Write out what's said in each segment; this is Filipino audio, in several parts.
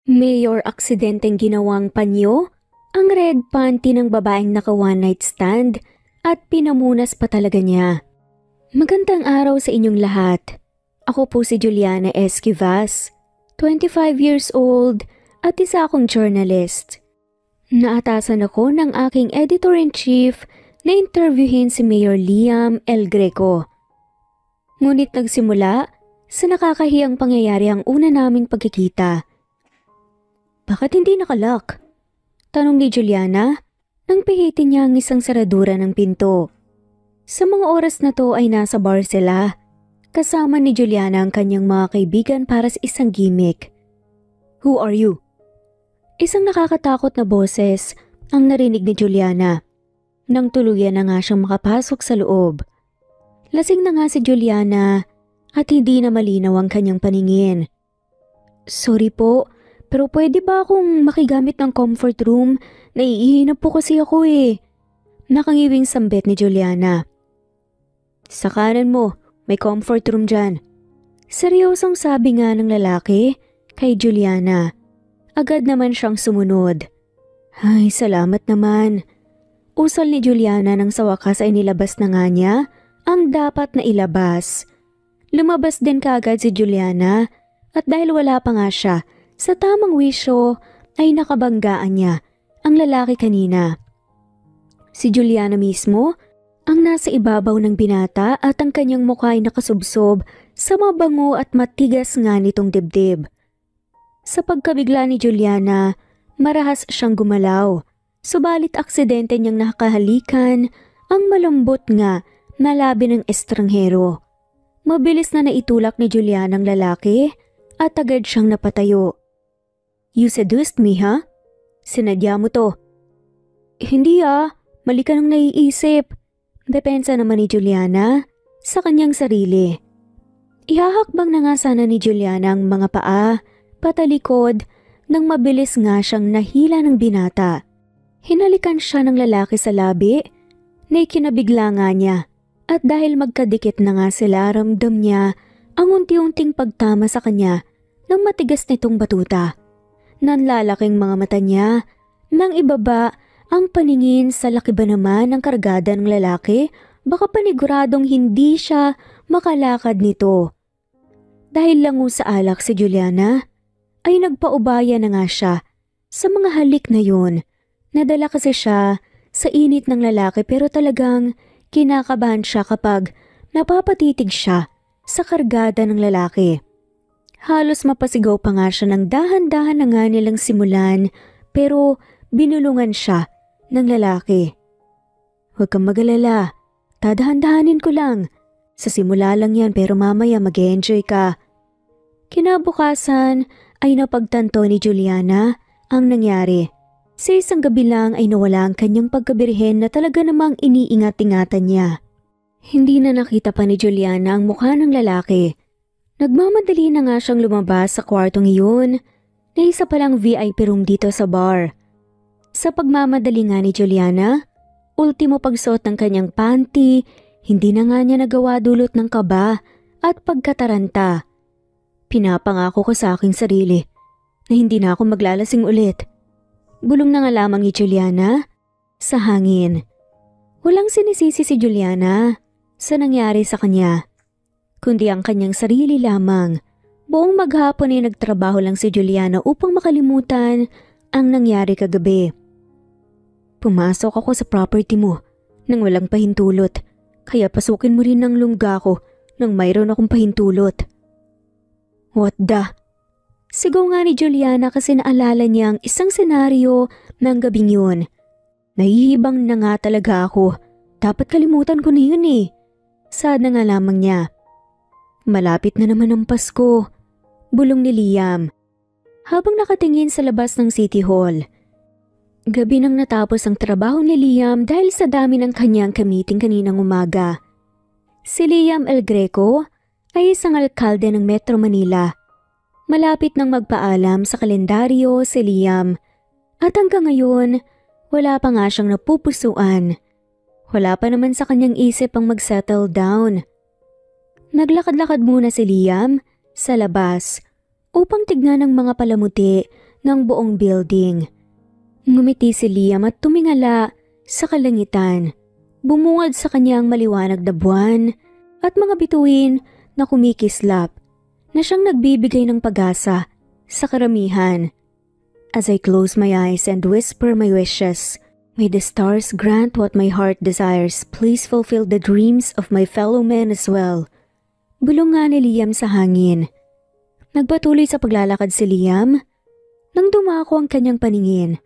Mayor aksidenteng ginawang panyo ang red panty ng babaeng naka one night stand at pinamunas pa talaga niya. Magandang araw sa inyong lahat. Ako po si Juliana Esquivas, 25 years old at isa akong journalist. Naatasan ako ng aking editor-in-chief na interviewin si Mayor Liam El Greco. Ngunit nagsimula sa nakakahiyang pangyayari ang una naming pagkikita. Bakit hindi nakalock? Tanong ni Juliana nang pihitin niya ang isang saradura ng pinto. Sa mga oras na to ay nasa bar sila. Kasama ni Juliana ang kanyang mga kaibigan para sa isang gimmick. Who are you? Isang nakakatakot na boses ang narinig ni Juliana. Nang tuluyan na nga siyang makapasok sa loob. Lasing na nga si Juliana at hindi na malinaw ang kanyang paningin. Sorry po. Pero pwede ba akong makigamit ng comfort room? Naiihinap po kasi ako eh. Nakangiwing sambit ni Juliana. Sa kanan mo, may comfort room dyan. Seryosong sabi nga ng lalaki kay Juliana. Agad naman siyang sumunod. Ay, salamat naman. Usal ni Juliana nang sa wakas ay nilabas na nga niya ang dapat na ilabas. Lumabas din kaagad si Juliana at dahil wala pa nga siya, sa tamang wisyo ay nakabanggaan niya ang lalaki kanina. Si Juliana mismo ang nasa ibabaw ng binata at ang kanyang mukha ay nakasubsob sa mabango at matigas nga nitong dibdib. Sa pagkabigla ni Juliana, marahas siyang gumalaw. Subalit aksidente niyang nakahalikan ang malambot nga na labi ng estranghero. Mabilis na naitulak ni Juliana ang lalaki at agad siyang napatayo. You seduced me, ha? Sinadya mo to. Hindi mali ka nang naiisip. Depensa naman ni Juliana sa kanyang sarili. Ihahakbang na nga sana ni Juliana ang mga paa, patalikod, nang mabilis nga siyang nahila ng binata. Hinalikan siya ng lalaki sa labi, na ikinabigla nga niya. At dahil magkadikit na nga sila, ramdam niya ang unti-unting pagtama sa kanya ng matigas nitong batuta. Nanlalaking mga mata niya nang ibaba ang paningin sa laki ba naman ng kargada ng lalaki, baka paniguradong hindi siya makalakad nito. Dahil lango sa alak si Juliana, ay nagpaubaya na nga siya sa mga halik na yun. Nadala kasi siya sa init ng lalaki pero talagang kinakabahan siya kapag napapatitig siya sa kargada ng lalaki. Halos mapasigaw pa nga siya ng dahan-dahan na nga nilang simulan pero binulungan siya ng lalaki. Huwag kang magalala, tadahan-dahanin ko lang. Sa simula lang yan pero mamaya mag-enjoy ka. Kinabukasan ay napagtanto ni Juliana ang nangyari. Sa isang gabi lang ay nawala ang kanyang pagkabirhen na talaga namang iniingat-ingatan niya. Hindi na nakita pa ni Juliana ang mukha ng lalaki. Nagmamadali na nga siyang lumabas sa kwartong iyon na isa palang VIP room dito sa bar. Sa pagmamadali nga ni Juliana, ultimo pagsuot ng kanyang panty, hindi na nga niya nagawa dulot ng kaba at pagkataranta. Pinapangako ko sa aking sarili na hindi na ako maglalasing ulit. Bulong na nga lamang ni Juliana sa hangin. Walang sinisisi si Juliana sa nangyari sa kanya, kundi ang kanyang sarili lamang. Buong maghapon ay nagtrabaho lang si Juliana upang makalimutan ang nangyari kagabi. Pumasok ako sa property mo nang walang pahintulot, kaya pasukin mo rin ang lungga ko nang mayroon akong pahintulot. What the? Sigaw nga ni Juliana kasi naalala niya ang isang senaryo ng gabing yun. Nahihibang na nga talaga ako. Dapat kalimutan ko na yun eh. Sad na nga lamang niya. Malapit na naman ang Pasko. Bulong ni Liam habang nakatingin sa labas ng City Hall. Gabi nang natapos ang trabaho ni Liam dahil sa dami ng kanyang kamiting kaninang umaga. Si Liam El Greco ay isang alkalde ng Metro Manila. Malapit nang magpaalam sa kalendaryo si Liam at hanggang ngayon wala pa nga siyang napupusuan. Wala pa naman sa kanyang isip ang mag-settle down. Naglakad-lakad muna si Liam sa labas upang tignan ang mga palamuti ng buong building. Ngumiti si Liam at tumingala sa kalangitan. Bumungad sa kanyang maliwanag na buwan at mga bituin na kumikislap na siyang nagbibigay ng pag-asa sa karamihan. As I close my eyes and whisper my wishes, may the stars grant what my heart desires. Please fulfill the dreams of my fellow men as well. Bulong nga ni Liam sa hangin. Nagpatuloy sa paglalakad si Liam nang dumako ang kanyang paningin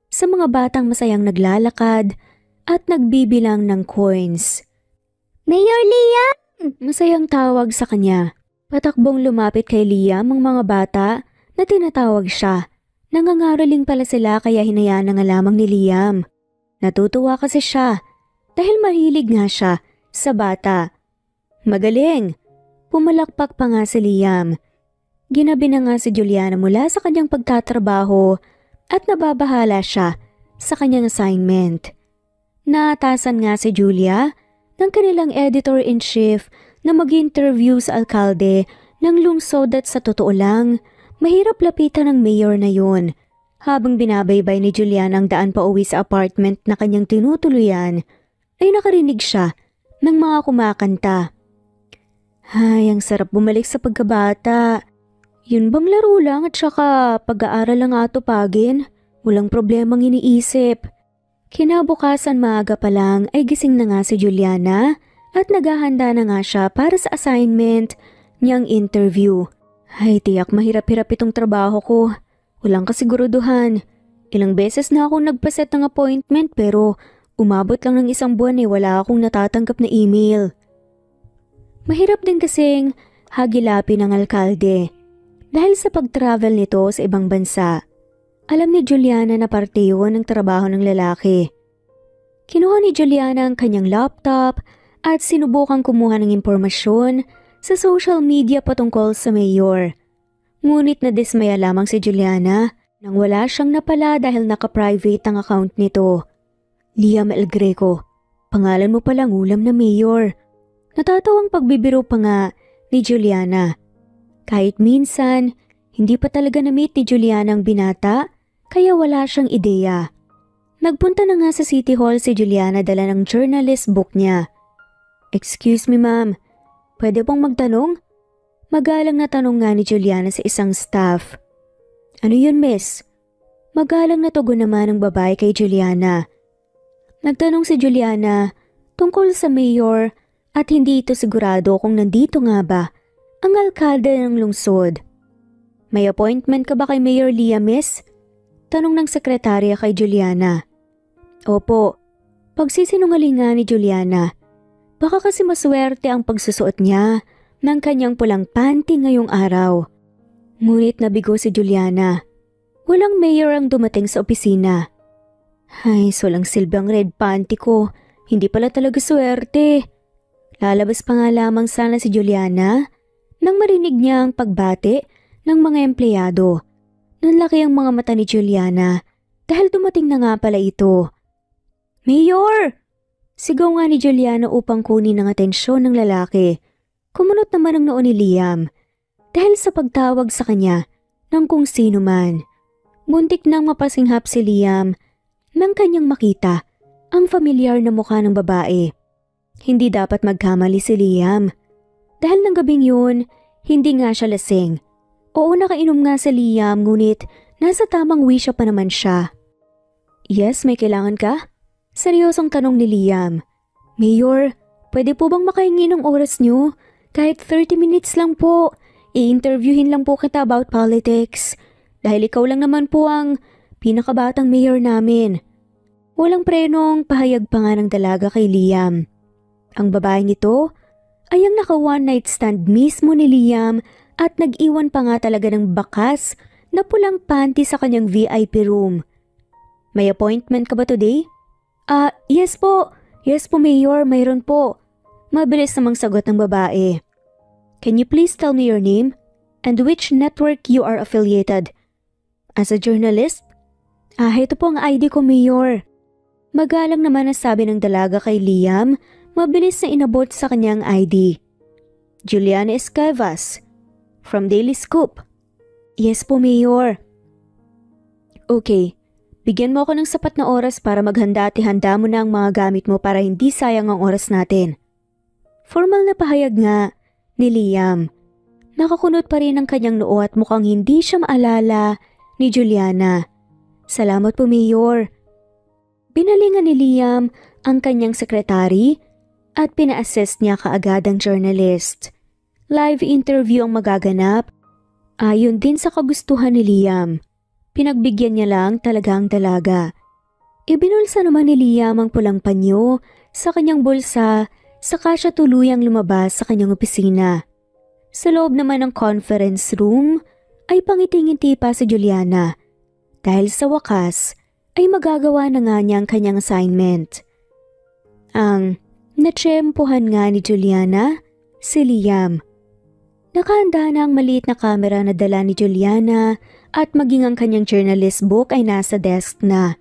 sa mga batang masayang naglalakad at nagbibilang ng coins. Mayor Liam! Masayang tawag sa kanya. Patakbong lumapit kay Liam ang mga bata na tinatawag siya. Nangangaraling pala sila kaya hinayaan na nga lamang ni Liam. Natutuwa kasi siya dahil mahilig nga siya sa bata. Magaling! Pumalakpak pa nga si Liam. Ginabi na nga si Juliana mula sa kanyang pagtatrabaho at nababahala siya sa kanyang assignment. Naatasan nga si Julia ng kanilang editor-in-chief na mag-interview sa alkalde ng lungsod at sa totoo lang, mahirap lapitan ng mayor na yun. Habang binabaybay ni Juliana ang daan pa uwi sa apartment na kanyang tinutuluyan, ay nakarinig siya ng mga kumakanta. Ay, ang sarap bumalik sa pagkabata. Yun bang laro lang at saka pag-aaral lang atupagin? Walang problemang iniisip. Kinabukasan maaga pa lang ay gising na nga si Juliana at naghahanda na nga siya para sa assignment niyang interview. Ay, tiyak mahirap-hirap itong trabaho ko. Walang kasiguruduhan. Ilang beses na akong nagpaset ng appointment pero umabot lang ng isang buwan wala akong natatanggap na email. Mahirap din kasing hagilapin ng alkalde. Dahil sa pag-travel nito sa ibang bansa, alam ni Juliana na parte yun ng trabaho ng lalaki. Kinuha ni Juliana ang kanyang laptop at sinubukang kumuha ng impormasyon sa social media patungkol sa mayor. Ngunit nadismaya lamang si Juliana nang wala siyang napala dahil naka-private ang account nito. Liam El Greco, pangalan mo palang ulam na mayor. Natatawang pagbibiro pa nga ni Juliana. Kahit minsan, hindi pa talaga na-meet ni Juliana ang binata, kaya wala siyang ideya. Nagpunta na nga sa City Hall si Juliana dala ng journalist book niya. Excuse me ma'am, pwede pong magtanong? Magalang na tanong nga ni Juliana sa isang staff. Ano yun miss? Magalang na tugon naman ng babae kay Juliana. Nagtanong si Juliana tungkol sa mayor at hindi ito sigurado kung nandito nga ba ang alkalde ng lungsod. May appointment ka ba kay Mayor Liam, miss? Tanong ng sekretarya kay Juliana. Opo. Pagsisinungaling nga ni Juliana. Baka kasi maswerte ang pagsusuot niya ng kanyang pulang panty ngayong araw. Ngunit nabigo si Juliana. Walang mayor ang dumating sa opisina. Ay, walang silbang red panty ko. Hindi pala talaga swerte. Lalabas pa nga lamang sana si Juliana nang marinig niya ang pagbati ng mga empleyado. Nanlaki ang mga mata ni Juliana dahil dumating na nga pala ito. Mayor! Sigaw nga ni Juliana upang kunin ang atensyon ng lalaki. Kumunot naman ang noo ni Liam dahil sa pagtawag sa kanya ng kung sino man. Muntik nang mapasinghap si Liam nang kanyang makita ang familiar na mukha ng babae. Hindi dapat magkamali si Liam. Dahil ng gabing yun, hindi nga siya lasing. Oo, nakainom nga sa Liam ngunit nasa tamang wisya pa naman siya. Yes, may kailangan ka? Seryosong tanong ni Liam. Mayor, pwede po bang makahingi ng oras niyo? Kahit 30 minutes lang po. I-interviewin lang po kita about politics. Dahil ikaw lang naman po ang pinakabatang mayor namin. Walang prenong pahayag pa nga ng dalaga kay Liam. Ang babaeng ito ay ang naka one night stand mismo ni Liam at nag-iwan pa nga talaga ng bakas na pulang panty sa kanyang VIP room. May appointment ka ba today? Yes po. Yes po Mayor, mayroon po. Mabilis namang sagot ng babae. Can you please tell me your name and which network you are affiliated? As a journalist? Ito po ang ID ko Mayor. Magalang naman ang sabi ng dalaga kay Liam. Mabilis na inabot sa kanyang ID. Juliana Escavas, from Daily Scoop. Yes po, Mayor. Okay, bigyan mo ako ng sapat na oras para maghanda at ihanda mo na ang mga gamit mo para hindi sayang ang oras natin. Formal na pahayag nga ni Liam. Nakakunot pa rin ang kanyang noo at mukhang hindi siya maalala ni Juliana. Salamat po, Mayor. Binalingan ni Liam ang kanyang sekretary at pina-assist niya kaagad ang journalist. Live interview ang magaganap. Ayon din sa kagustuhan ni Liam. Pinagbigyan niya lang talaga ang dalaga. Ibinulsa naman ni Liam ang pulang panyo sa kanyang bulsa saka siya tuluyang lumabas sa kanyang opisina. Sa loob naman ng conference room ay pangiting-ngiti pa si Juliana dahil sa wakas ay magagawa na nga niya ang kanyang assignment. Ang natsyempohan nga ni Juliana, si Liam. Nakahanda na ang maliit na camera na dala ni Juliana at maging ang kanyang journalist book ay nasa desk na.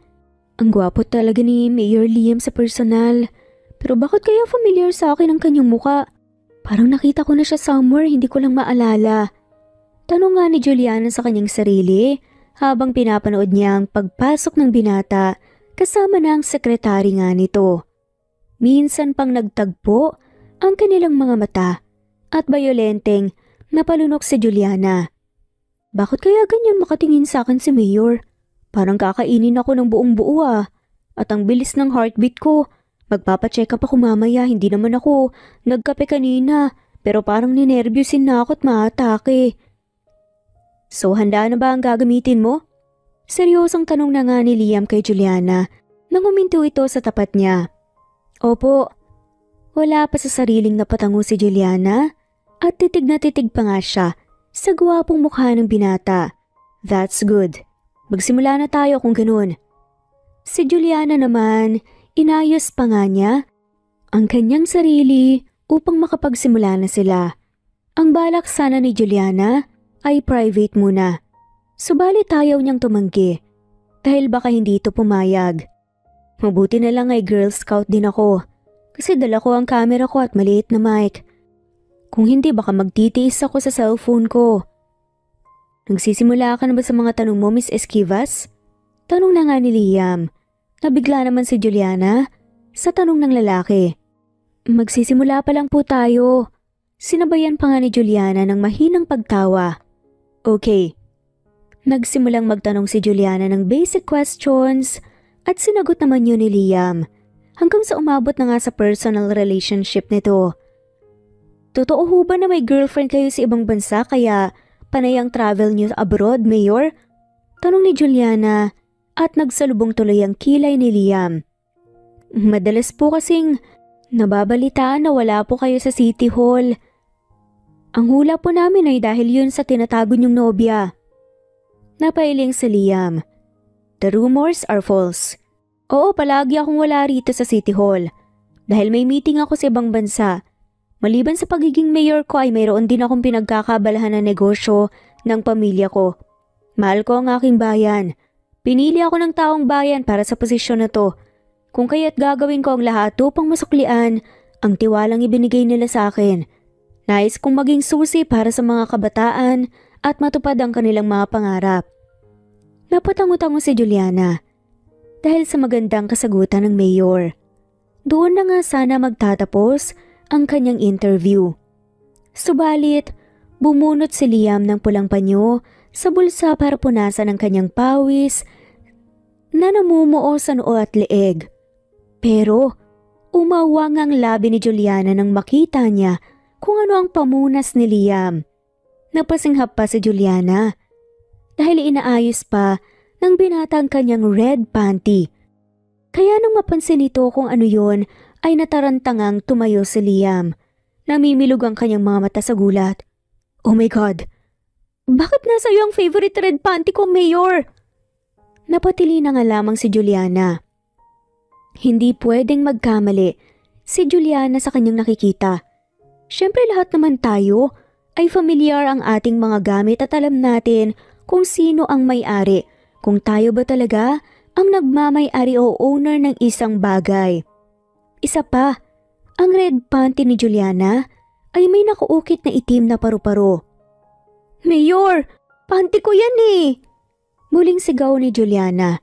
Ang gwapo talaga ni Mayor Liam sa personal. Pero bakit kaya familiar sa akin ang kanyang muka? Parang nakita ko na siya somewhere, hindi ko lang maalala. Tanong nga ni Juliana sa kanyang sarili habang pinapanood niya ang pagpasok ng binata kasama na ang sekretary nga nito. Minsan pang nagtagpo ang kanilang mga mata at bayolenteng napalunok si Juliana. Bakit kaya ganyan makatingin sa akin si Mayor? Parang kakainin ako ng buong buo ah. At ang bilis ng heartbeat ko. Magpapacheck up ako mamaya, hindi naman ako nagkape kanina pero parang ninervyusin na ako at maatake. So handa na ba ang gagamitin mo? Seryosang tanong na nga ni Liam kay Juliana nang huminto ito sa tapat niya. Opo. Wala pa sa sariling napatango si Juliana at titig na titig pa nga siya sa gwapong mukha ng binata. That's good. Magsimula na tayo kung ganun. Si Juliana naman, inayos pa nga niya ang kanyang sarili upang makapagsimula na sila. Ang balak sana ni Juliana ay private muna. Subalit ayaw niyang tumanggi dahil baka hindi ito pumayag. Mabuti na lang ay Girl Scout din ako kasi dala ko ang camera ko at maliit na mic. Kung hindi baka magtitiis ako sa cellphone ko. Nagsisimula ka na ba sa mga tanong mo, Miss Esquivas? Tanong na nga ni Liam. Nabigla naman si Juliana sa tanong ng lalaki. Magsisimula pa lang po tayo. Sinabayan pa nga ni Juliana ng mahinang pagtawa. Okay. Nagsimulang magtanong si Juliana ng basic questions at sinagot naman yun ni Liam hanggang sa umabot na nga sa personal relationship nito. Totoo ho ba na may girlfriend kayo sa ibang bansa kaya panay ang travel niyo abroad, Mayor? Tanong ni Juliana at nagsalubong tuloy ang kilay ni Liam. Madalas po kasing nababalitaan na wala po kayo sa City Hall. Ang hula po namin ay dahil yun sa tinatago niyong nobya. Napailing si Liam. The rumors are false. Oo, palagi akong wala rito sa City Hall. Dahil may meeting ako sa ibang bansa. Maliban sa pagiging mayor ko ay mayroon din akong pinagkakabalahan na negosyo ng pamilya ko. Mahal ko ang aking bayan. Pinili ako ng taong bayan para sa posisyon na to. Kung kaya't gagawin ko ang lahat upang masuklian ang tiwalang ibinigay nila sa akin. Nais kong maging susi para sa mga kabataan at matupad ang kanilang mga pangarap. Napatango-tango si Juliana dahil sa magandang kasagutan ng mayor. Doon na nga sana magtatapos ang kanyang interview. Subalit, bumunot si Liam ng pulang panyo sa bulsa para punasan ang kanyang pawis na namumuo sa noo at leeg. Pero, umawang ang labi ni Juliana nang makita niya kung ano ang pamunas ni Liam. Napasinghap pa si Juliana dahil inaayos pa ng binata ang kanyang red panty. Kaya nang mapansin ito kung ano yon ay natarantangang tumayo si Liam. Namimilog ang kanyang mga mata sa gulat. Oh my God! Bakit nasa iyo ang favorite red panty ko, Mayor? Napatili na nga lamang si Juliana. Hindi pwedeng magkamali si Juliana sa kanyang nakikita. Siyempre lahat naman tayo ay familiar ang ating mga gamit at alam natin kung sino ang may-ari, kung tayo ba talaga ang nagmamay-ari o owner ng isang bagay. Isa pa, ang red panty ni Juliana ay may nakuukit na itim na paru-paro. Mayor, panty ko yan eh! Muling sigaw ni Juliana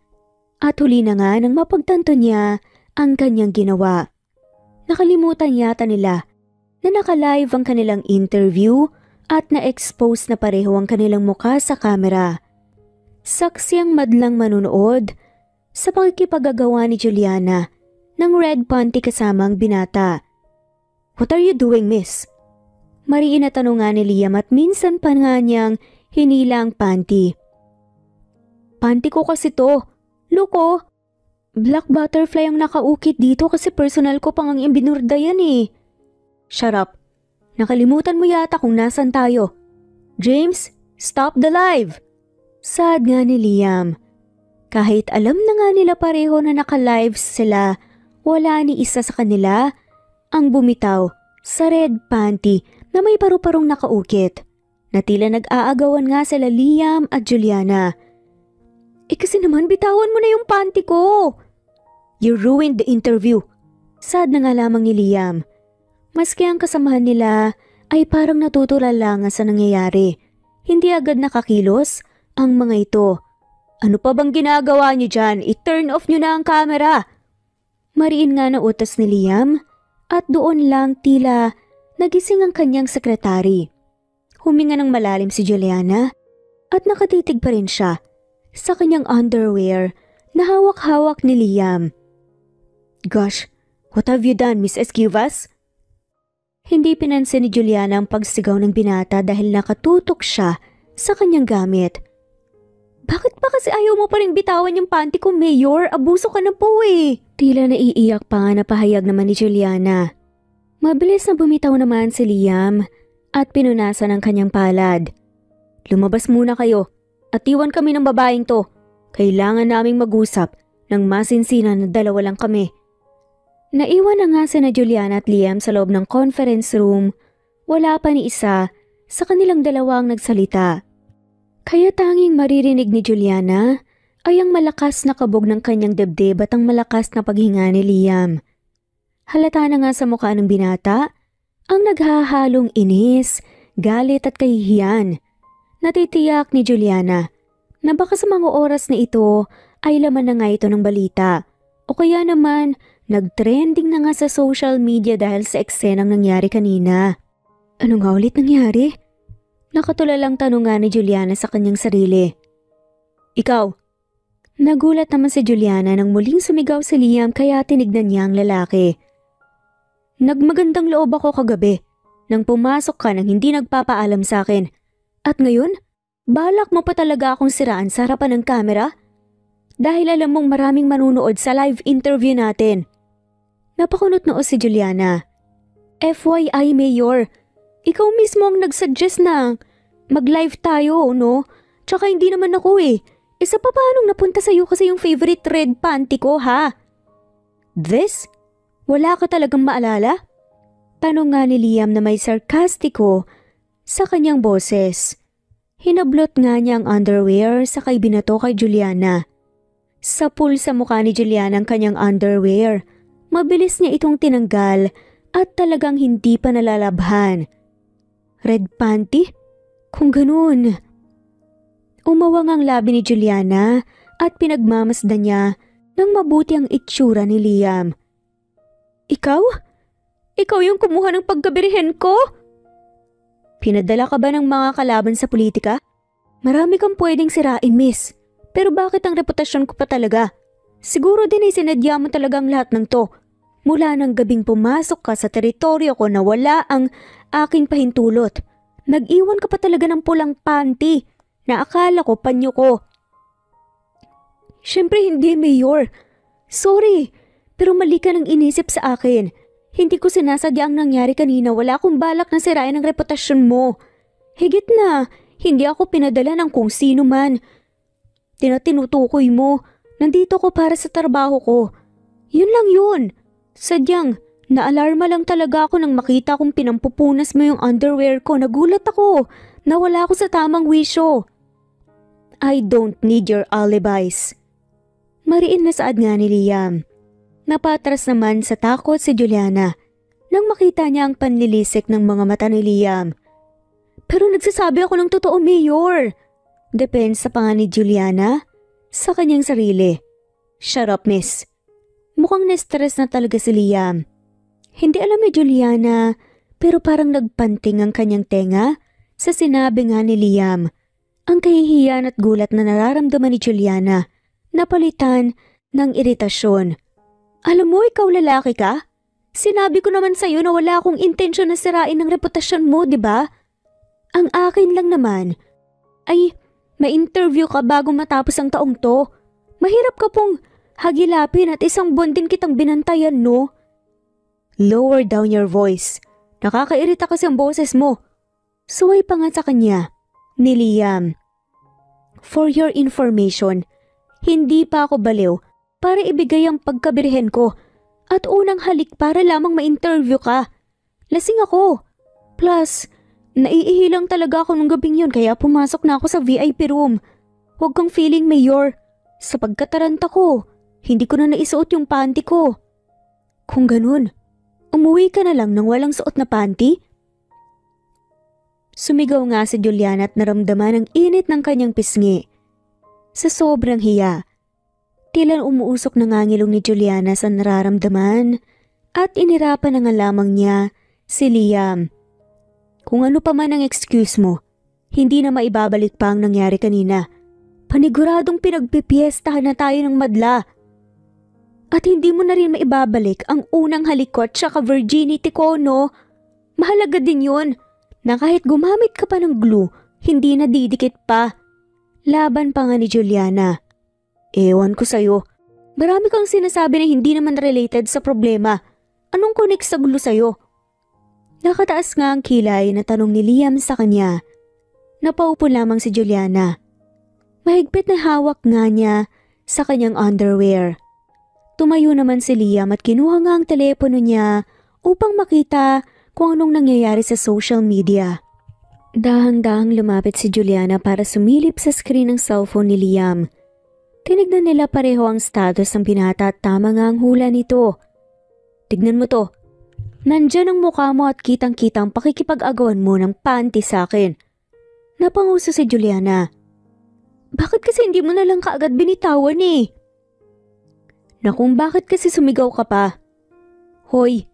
at huli na nga nang mapagtanto niya ang kanyang ginawa. Nakalimutan yata nila na naka-live ang kanilang interview at na-expose na pareho ang kanilang mukha sa kamera. Saksi ang madlang manunood sa pakikipagagawa ni Juliana ng red panty kasama ang binata. "What are you doing, miss?" Mariin na tanong nga ni Liam at minsan pa nga niyang hinila ang panty. "Panty ko kasi to. Look oh. Black butterfly ang nakaukit dito kasi personal ko pang ang ibinurda yan eh." "Shut up. Nakalimutan mo yata kung nasan tayo. James, stop the live!" Saad nga ni Liam. Kahit alam na nga nila pareho na naka-live sila, wala ni isa sa kanila ang bumitaw sa red panty na may paru-parong nakaukit. Na tila nag-aagawan nga sila Liam at Juliana. Kasi naman bitawan mo na yung panty ko." "You ruined the interview." Saad na nga lamang ni Liam. Maski ang kasamahan nila ay parang natutulala nga sa nangyayari. Hindi agad nakakilos ang mga ito. "Ano pa bang ginagawa niyo dyan? I-turn off niyo na ang camera." Mariin nga na utos ni Liam at doon lang tila nagising ang kanyang sekretary. Huminga ng malalim si Juliana at nakatitig pa rin siya sa kanyang underwear na hawak-hawak ni Liam. "Gosh, what have you done, Miss Esquivas?" Hindi pinansin ni Juliana ang pagsigaw ng binata dahil nakatutok siya sa kanyang gamit. "Bakit ba kasi ayaw mo pa rin bitawan yung panty ko, Mayor? Abuso ka na po eh." Tila naiiyak pa nga na pahayag naman ni Juliana. Mabilis na bumitaw naman si Liam at pinunasan ang kanyang palad. "Lumabas muna kayo at iwan kami ng babaeng to. Kailangan naming mag-usap ng masinsinan na dalawa lang kami." Naiwan na nga sina Juliana at Liam sa loob ng conference room. Wala pa ni isa sa kanilang dalawang nagsalita. Kaya tanging maririnig ni Juliana ay ang malakas na kabog ng kanyang dibdib at ang malakas na paghinga ni Liam. Halata na nga sa mukha ng binata ang naghahalong inis, galit at kahihiyan. Natitiyak ni Juliana na baka sa mga oras na ito ay laman na nga ito ng balita o kaya naman nag-trending na nga sa social media dahil sa eksenang nangyari kanina. Ano nga ulit nangyari? Nakatulalang tanong nga ni Juliana sa kanyang sarili. "Ikaw?" Nagulat naman si Juliana nang muling sumigaw si Liam kaya tinignan niya ang lalaki. "Nagmagandang loob ako kagabi nang pumasok ka nang hindi nagpapaalam sa akin. At ngayon, balak mo pa talaga akong siraan sa harapan ng kamera? Dahil alam mong maraming manunood sa live interview natin." Napakunot noo si Juliana. "FYI, Mayor, ikaw mismo ang nagsuggest na mag-live tayo, no? Tsaka hindi naman ako eh. Isa pa paanong napunta sa'yo kasi yung favorite red panty ko, ha?" "This? Wala ka talagang maalala?" Tanong nga ni Liam na may sarkastiko sa kanyang boses. Hinablot nga niya ang underwear sa binato kay Juliana. Sapul sa mukha ni Juliana ang kanyang underwear. Mabilis niya itong tinanggal at talagang hindi pa nalalabhan. Red panty? Kung ganun. Umawang ang labi ni Juliana at pinagmamasdan niya ng mabuti ang itsura ni Liam. "Ikaw? Ikaw yung kumuha ng pagkabirihen ko?" "Pinadala ka ba ng mga kalaban sa politika? Marami kang pwedeng sirain, miss. Pero bakit ang reputasyon ko pa talaga? Siguro din ay sinadya mo talagang lahat ng to. Mula ng gabing pumasok ka sa teritoryo ko na wala ang aking pahintulot. Nag-iwan ka pa talaga ng pulang panty na akala ko panyo ko." "Siyempre hindi, Mayor. Sorry, pero mali ka nang inisip sa akin. Hindi ko sinasadya ang nangyari kanina. Wala akong balak na sirain ang reputasyon mo. Higit na, hindi ako pinadala ng kung sino man. Tinutukoy mo, nandito ko para sa trabaho ko. Yun lang yun. Sadyang, naalarma lang talaga ako nang makita kong pinampupunas mo yung underwear ko. Nagulat ako. Nawala ako sa tamang wisyo." "I don't need your alibis." Mariin na saad nga ni Liam. Napatras naman sa takot si Juliana nang makita niya ang panlilisik ng mga mata ni Liam. "Pero nagsasabi ako ng totoo, Mayor." Depensa pa nga ni Juliana sa kanyang sarili. Shut up, miss. Mukhang na-stress na talaga si Liam. Hindi alam ni Juliana pero parang nagpanting ang kanyang tenga sa sinabi nga ni Liam. Ang kahihiyan at gulat na nararamdaman ni Juliana napalitan ng iritasyon. Alam mo, ikaw lalaki ka? Sinabi ko naman sa'yo na wala akong intensyon na sirain ang reputasyon mo, di ba? Ang akin lang naman ay ma-interview ka bago matapos ang taong to. Mahirap ka pong hagilapin at isang buwan din kitang binantayan, no? Lower down your voice. Nakakairita kasi ang boses mo. Suway pa nga sa kanya ni Liam. For your information, hindi pa ako baliw para ibigay ang pagkabirhen ko at unang halik para lamang ma-interview ka. Lasing ako. Plus, naiihilang talaga ako nung gabing yun kaya pumasok na ako sa VIP room. Huwag kang feeling, Mayor. Sa pagkataranta ko, hindi ko na naisuot yung panty ko. Kung ganun, umuwi ka na lang nang walang suot na panty? Sumigaw nga si Juliana at naramdaman ang init ng kanyang pisngi. Sa sobrang hiya, tila umuusok na ngangilong ni Juliana sa nararamdaman at inirapan na nga lamang niya si Liam. Kung ano pa man ang excuse mo, hindi na maibabalik pa ang nangyari kanina. Paniguradong pinagpipiestahan na tayo ng madla. At hindi mo na rin maibabalik ang unang halik ko at saka virginity ko, no? Mahalaga din yun na kahit gumamit ka pa ng glue, hindi na didikit pa. Laban pa nga ni Juliana. Ewan ko sa'yo. Marami kang sinasabi na hindi naman related sa problema. Anong connect sa glue sa'yo? Nakataas nga ang kilay na tanong ni Liam sa kanya. Napaupo lamang si Juliana. Mahigpit na hawak nga niya sa kanyang underwear. Tumayo naman si Liam at kinuha nga ang telepono niya upang makita kung anong nangyayari sa social media. Dahang-dahang lumapit si Juliana para sumilip sa screen ng cellphone ni Liam. Tinignan nila pareho ang status ng binata at tama nga ang hula nito. Tignan mo to. Nandyan ang mukha mo at kitang-kitang pakikipag-agawan mo ng panty sa akin. Napanguso si Juliana. Bakit kasi hindi mo na lang kaagad binitawan eh? Nakung bakit kasi sumigaw ka pa? Hoy,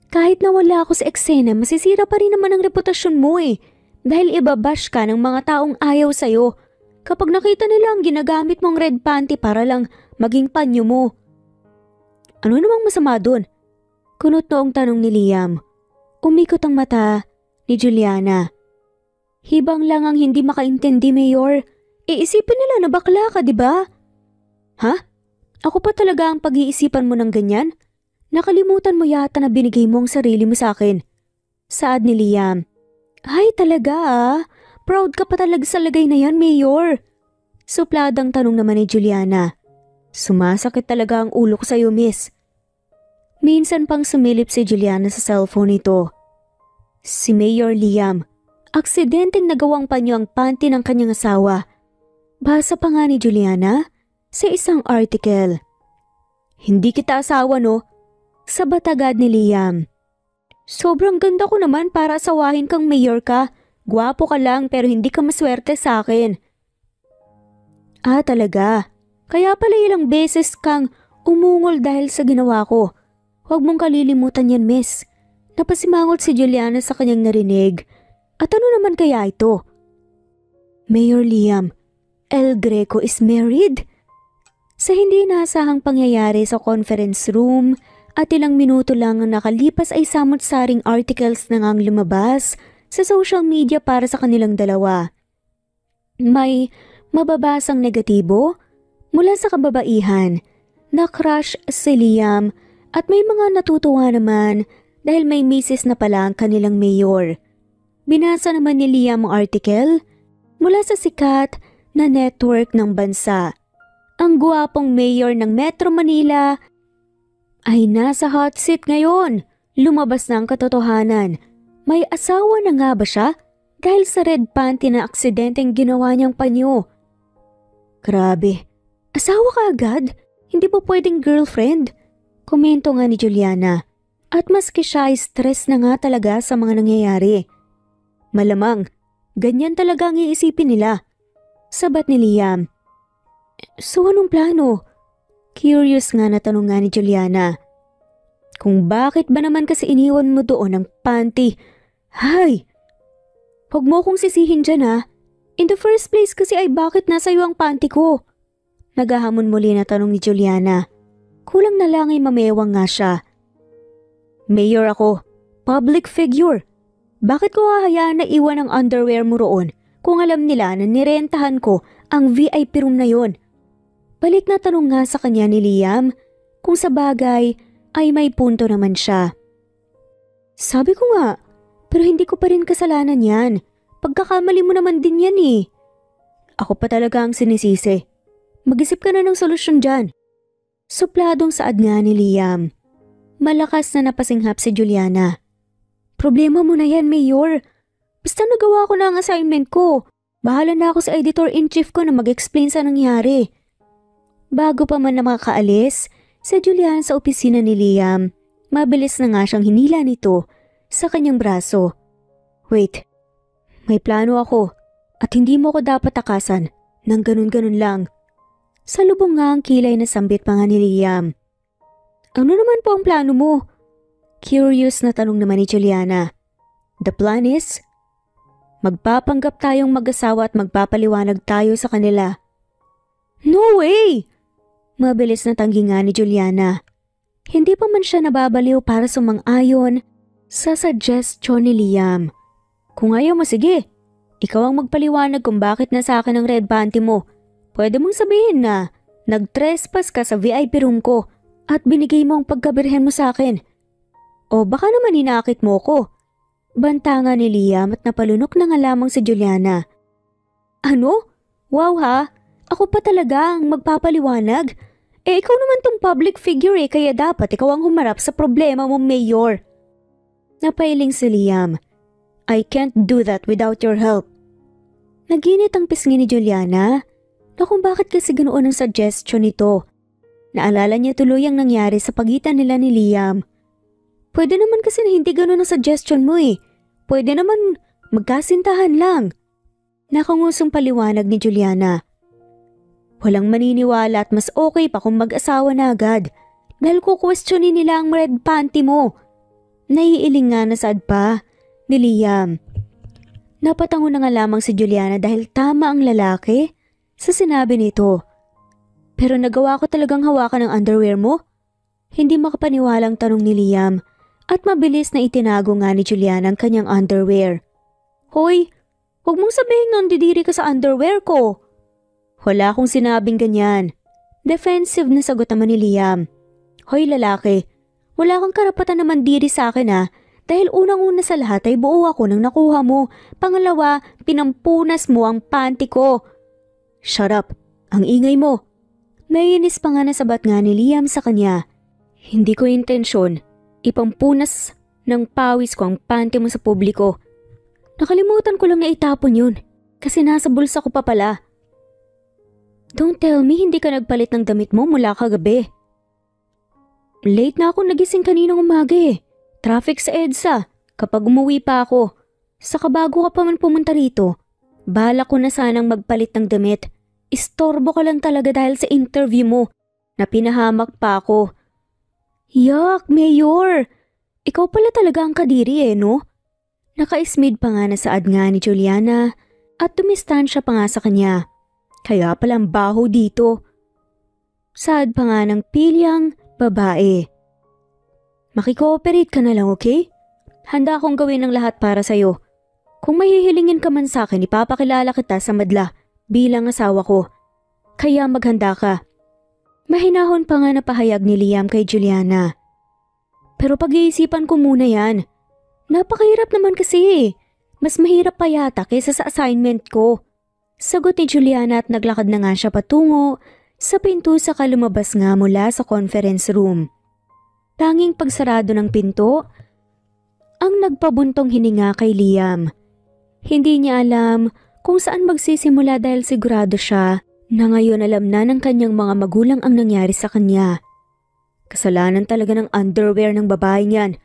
kahit nawala ako sa eksena, masisira pa rin naman ang reputasyon mo eh. Dahil ibabash ka ng mga taong ayaw sa'yo. Kapag nakita nila ang ginagamit mong red panty para lang maging panyo mo. Ano namang masama dun? Kunot noong tanong ni Liam. Umikot ang mata ni Juliana. Hibang lang ang hindi makaintindi, Mayor. Iisipin nila na bakla ka, di ba? Ha? Ako pa talaga ang pag-iisipan mo ng ganyan? Nakalimutan mo yata na binigay mo ang sarili mo sa akin. Saad ni Liam. Ay talaga ah. Proud ka pa talaga sa lagay na yan, Mayor. Supladang tanong naman ni Juliana. Sumasakit talaga ang ulo ko sa'yo, miss. Minsan pang sumilip si Juliana sa cellphone nito. Si Mayor Liam, aksidenteng nagawang panyo ang panty ng kanyang asawa. Basa pa nga ni Juliana sa isang article. Hindi kita asawa, no? Sabat agad ni Liam. Sobrang ganda ko naman para asawahin kang mayor ka. Gwapo ka lang pero hindi ka maswerte sa akin. Ah, talaga? Kaya pala ilang beses kang umungol dahil sa ginawa ko. Huwag mong kalilimutan yan, miss. Napasimangot si Juliana sa kanyang narinig. At ano naman kaya ito? Mayor Liam, El Greco is married? Sa hindi inaasahang pangyayari sa conference room at ilang minuto lang ang nakalipas ay samot-saring articles na ngang lumabas sa social media para sa kanilang dalawa. May mababasang negatibo mula sa kababaihan na crush si Liam at may mga natutuwa naman dahil may misis na pala ang kanilang mayor. Binasa naman ni Liam ang article mula sa sikat na network ng bansa. Ang guwapong mayor ng Metro Manila ay nasa hot seat ngayon. Lumabas na ang katotohanan. May asawa na nga ba siya dahil sa red panty na aksidenteng ginawa niyang panyo? Grabe, asawa ka agad? Hindi pa pwedeng girlfriend? Komento nga ni Juliana. At maski siya ay stress na nga talaga sa mga nangyayari. Malamang, ganyan talaga ang iisipin nila. Sabat ni Liam. So anong plano? Curious nga na tanong nga ni Juliana. Kung bakit ba naman kasi iniwan mo doon ang panty? Hay! Huwag mo kong sisihin dyan ha. In the first place kasi ay bakit nasa iyo ang panty ko? Nagahamon muli na tanong ni Juliana. Kulang na lang ay mamewang nga siya. Mayor ako. Public figure. Bakit ko hahayaan na iwan ang underwear mo roon kung alam nila na nirentahan ko ang VIP room na yon? Balik na tanong nga sa kanya ni Liam kung sa bagay ay may punto naman siya. Sabi ko nga, pero hindi ko pa rin kasalanan yan. Pagkakamali mo naman din yan eh. Ako pa talaga ang sinisisi. Mag-isip ka na ng solusyon dyan. Supladong saad nga ni Liam. Malakas na napasinghap si Juliana. Problema mo na yan, Mayor. Basta nagawa ko na ang assignment ko. Bahala na ako sa editor-in-chief ko na mag-explain sa nangyari. Bago pa man na makaalis, sa Juliana sa opisina ni Liam, mabilis na nga siyang hinila nito sa kanyang braso. Wait, may plano ako at hindi mo ko dapat takasan ng ganun-ganun lang. Sa lubong nga ang kilay na sambit pa nga ni Liam. Ano naman po ang plano mo? Curious na tanong naman ni Juliana. The plan is, magpapanggap tayong mag-asawa at magpapaliwanag tayo sa kanila. No way! Mabilis na tanggi nga ni Juliana. Hindi pa man siya nababaliw para sumang-ayon sa suggestion ni Liam. Kung ayaw mo, sige. Ikaw ang magpaliwanag kung bakit nasa akin ang red panty mo. Pwede mong sabihin na nag-trespass ka sa VIP room ko at binigay mo ang pagkabirhen mo sa akin. O baka naman hinakit mo ko. Banta nga ni Liam at napalunok na nga lamang si Juliana. Ano? Wow ha? Ako pa talaga ang magpapaliwanag? Ikaw naman tong public figure kaya dapat ikaw ang humarap sa problema mo, Mayor. Napailing si Liam. I can't do that without your help. Naginit ang pisngi ni Juliana na kung bakit kasi ganoon ang suggestion nito. Naalala niya tuloy ang nangyari sa pagitan nila ni Liam. Pwede naman kasi na hindi ganoon ang suggestion mo eh. Pwede naman magkasintahan lang. Nakangusong paliwanag ni Juliana. Walang maniniwala at mas okay pa kung mag-asawa na agad dahil kukwestiyonin nila ang red panty mo. Naiiling nga na saad pa ni Liam. Napatango na nga lamang si Juliana dahil tama ang lalaki sa sinabi nito. Pero nagawa ko talagang hawakan ang underwear mo? Hindi makapaniwalang tanong ni Liam at mabilis na itinago nga ni Juliana ang kanyang underwear. Hoy, huwag mong sabihin nandidiri ka sa underwear ko. Wala akong sinabing ganyan. Defensive na sagot naman ni Liam. Hoy lalaki, wala kang karapatan naman diri sa akin ha. Dahil unang-una sa lahat ay buo ako nang nakuha mo. Pangalawa, pinampunas mo ang panty ko. Shut up, ang ingay mo. Naiinis pa nga nasabat nga ni Liam sa kanya. Hindi ko intensyon. Ipampunas ng pawis ko ang panty mo sa publiko. Nakalimutan ko lang na itapon yun. Kasi nasa bulsa ko pa pala. Don't tell me hindi ka nagpalit ng damit mo mula kagabi. Late na ako nagising kaninang umaga eh. Traffic sa EDSA. Kapag umuwi pa ako. Saka bago ka pa man pumunta rito. Bala ko na sanang magpalit ng damit. Istorbo ka lang talaga dahil sa interview mo. Na pinahamak pa ako. Yak, Mayor! Ikaw pala talaga ang kadiri eh, no? Naka-ismid pa nga na saad nga ni Juliana at tumistansya pa nga sa kanya. Kaya palang baho dito. Saad pa nga ng pilyang babae. Makikooperate ka na lang, okay? Handa akong gawin ang lahat para sa'yo. Kung mahihilingin ka man sa akin, ipapakilala kita sa madla bilang asawa ko. Kaya maghanda ka. Mahinahon pa nga na pahayag ni Liam kay Juliana. Pero pag-iisipan ko muna yan. Napakahirap naman kasi. Mas mahirap pa yata kaysa sa assignment ko. Sagot ni Juliana at naglakad na nga siya patungo sa pinto saka lumabas nga mula sa conference room. Tanging pagsarado ng pinto, ang nagpabuntong hininga kay Liam. Hindi niya alam kung saan magsisimula dahil sigurado siya na ngayon alam na ng kanyang mga magulang ang nangyari sa kanya. Kasalanan talaga ng underwear ng babae niyan.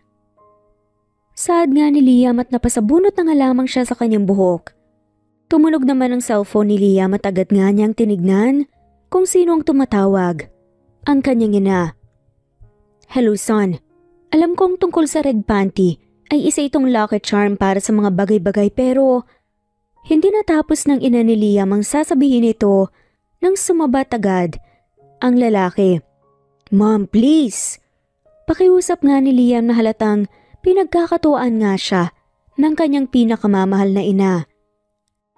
Saad nga ni Liam at napasabunot na nga lamang siya sa kanyang buhok. Tumunog naman ang cellphone ni Liam at agad nga niyang tinignan kung sino ang tumatawag. Ang kanyang ina. Hello son, alam kong tungkol sa red panty ay isa itong lucky charm para sa mga bagay-bagay pero hindi natapos ng ina ni Liam ang sasabihin ito nang sumabat agad ang lalaki. Mom, please! Pakiusap nga ni Liam na halatang pinagkakatuwaan nga siya ng kanyang pinakamamahal na ina.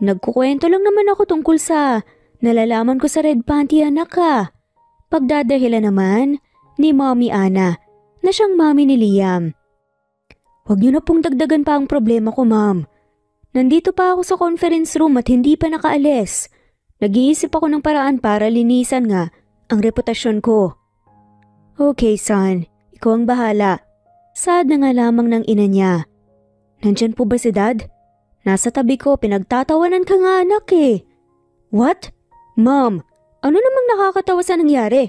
Nagkukwento lang naman ako tungkol sa nalalaman ko sa red panty anak ka. Pagdadahilan naman ni Mommy Ana na siyang mami ni Liam. Huwag niyo na pong dagdagan pa ang problema ko, ma'am. Nandito pa ako sa conference room at hindi pa nakaalis. Nag-iisip ako ng paraan para linisan nga ang reputasyon ko. Okay, son. Ikaw ang bahala. Sad na nga lamang ng ina niya. Nandyan po ba si Dad? Nasa tabi ko, pinagtatawanan ka nga anak eh. What? Mom, ano namang nakakatawa sa nangyari?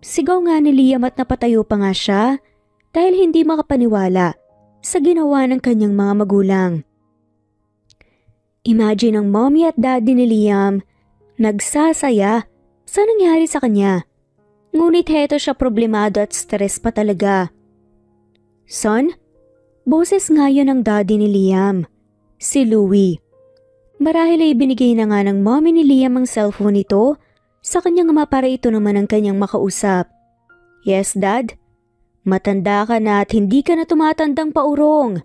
Sigaw nga ni Liam at napatayo pa nga siya dahil hindi makapaniwala sa ginawa ng kanyang mga magulang. Imagine ang mommy at daddy ni Liam nagsasaya sa nangyari sa kanya. Ngunit heto siya problemado at stress pa talaga. Son, boses nga yun ng daddy ni Liam, si Louie. Marahil ay binigay na nga ng mommy ni Liam ang cellphone nito sa kanyang ama para ito naman ang kanyang makausap. Yes, Dad? Matanda ka na at hindi ka na tumatandang paurong.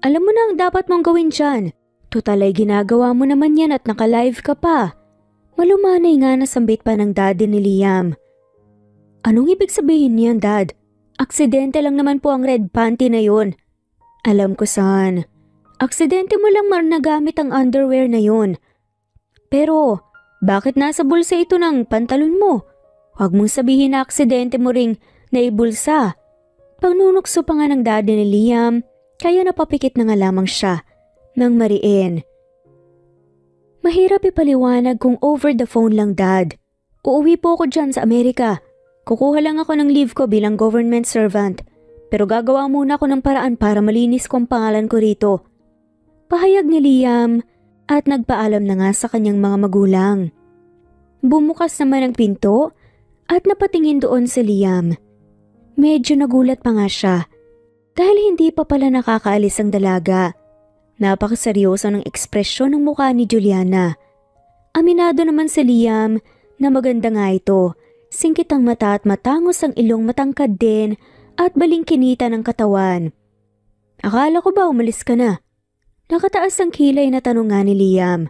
Alam mo na ang dapat mong gawin dyan. Tutal ay ginagawa mo naman yan at naka-live ka pa. Malumanay nga na sambit pa ng daddy ni Liam. Anong ibig sabihin niyan, Dad? Aksidente lang naman po ang red panty na yun. Alam ko, son. Aksidente mo lang nagamit ang underwear na yun. Pero, bakit nasa bulsa ito ng pantalon mo? Huwag mong sabihin na aksidente mo ring naibulsa. Panunukso pa nga ng daddy ni Liam, kaya napapikit na nga lamang siya ng mariin. Mahirap ipaliwanag kung over the phone lang, Dad. Uuwi po ako dyan sa Amerika. Kukuha lang ako ng leave ko bilang government servant. Pero gagawa muna ako ng paraan para malinis ko ang pangalan ko rito. Pahayag ni Liam at nagpaalam na nga sa kanyang mga magulang. Bumukas naman ang pinto at napatingin doon si Liam. Medyo nagulat pa nga siya dahil hindi pa pala nakakaalis ang dalaga. Napakaseryoso ng ekspresyon ng mukha ni Juliana. Aminado naman si Liam na maganda nga ito. Singkit ang mata at matangos ang ilong, matangkad din at balingkinita ng katawan. Akala ko ba umalis ka na? Nakataas ang kilay na tanong nga ni Liam.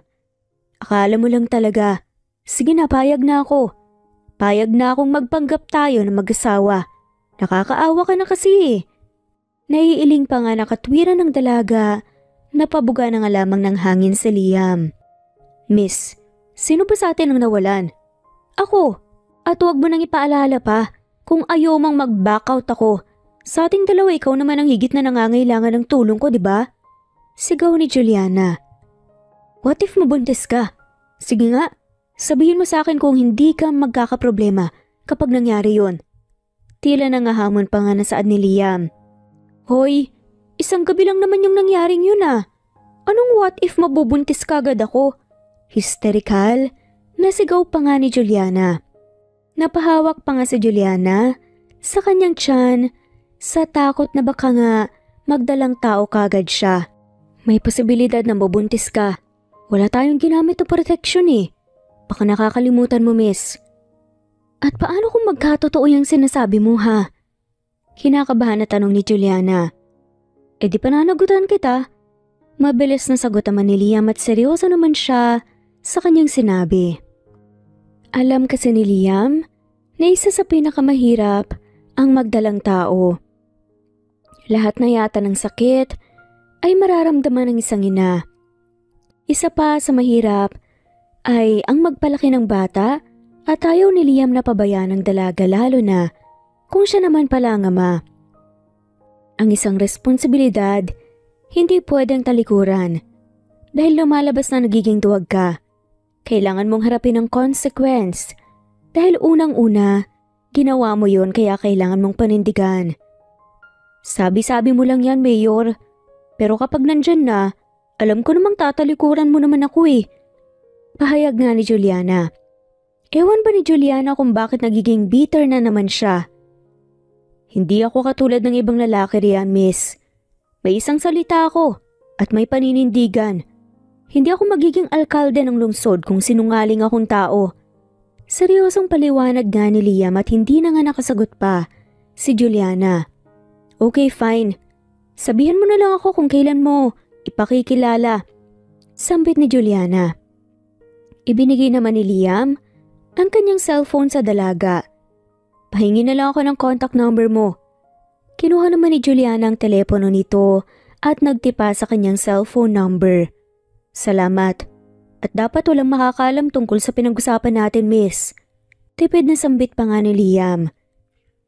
Akala mo lang talaga. Sige na, payag na ako. Payag na akong magpanggap tayo na mag-asawa. Nakakaawa ka na kasi eh. Naiiling pa nga nakatwiran ng dalaga. Napabuga na nga lamang ng hangin si Liam. Miss, sino ba sa atin ang nawalan? Ako. At huwag mo nang ipaalala pa kung ayaw mong mag-back out ako. Sa ating dalawa ikaw naman ang higit na nangangailangan ng tulong ko, di ba? Sigaw ni Juliana. What if mabuntis ka? Sige nga, sabihin mo sa akin kung hindi ka magkakaproblema kapag nangyari yon. Tila nangahamon pa nga na saad ni Liam. Hoy, isang gabi lang naman yung nangyaring yun ah. Anong what if mabubuntis ka agad ako? Hysterical, nasigaw pa nga ni Juliana. Napahawak pa nga si Juliana sa kanyang tiyan sa takot na baka nga magdalang tao kagad siya. May posibilidad na mabuntis ka. Wala tayong ginamit na protection eh. Baka nakakalimutan mo, miss. At paano kung magkatotoo yung sinasabi mo ha? Kinakabahan na tanong ni Juliana. Eh di pananagutan kita. Mabilis na sagot naman ni Liam at seryoso naman siya sa kanyang sinabi. Alam kasi ni Liam na isa sa pinakamahirap ang magdalang tao. Lahat na yata ng sakit ay mararamdaman ng isang ina. Isa pa sa mahirap ay ang magpalaki ng bata at ayaw ni Liam na pabayaan ng dalaga lalo na kung siya naman pala ang ama. Ang isang responsibilidad hindi pwedeng talikuran dahil lumalabas na nagiging duwag ka. Kailangan mong harapin ang consequence dahil unang-una, ginawa mo yon kaya kailangan mong panindigan. Sabi-sabi mo lang yan, Mayor. Pero kapag nandyan na, Alam ko namang tatalikuran mo naman ako eh. Pahayag nga ni Juliana. Ewan ba ni Juliana kung bakit nagiging bitter na naman siya? Hindi ako katulad ng ibang lalaki riyan, miss. May isang salita ako at may paninindigan. Hindi ako magiging alkalde ng lungsod kung sinungaling akong tao. Seryosong paliwanag nga ni Liam at hindi na nga nakasagot pa si Juliana. Okay, fine. Sabihan mo na lang ako kung kailan mo ipakikilala. Sambit ni Juliana. Ibinigay naman ni Liam ang kanyang cellphone sa dalaga. Pahingi na lang ako ng contact number mo. Kinuha naman ni Juliana ang telepono nito at nagtipa sa kanyang cellphone number. Salamat. At dapat walang makakalam tungkol sa pinag-usapan natin, miss. Tipid na sambit pa nga ni Liam.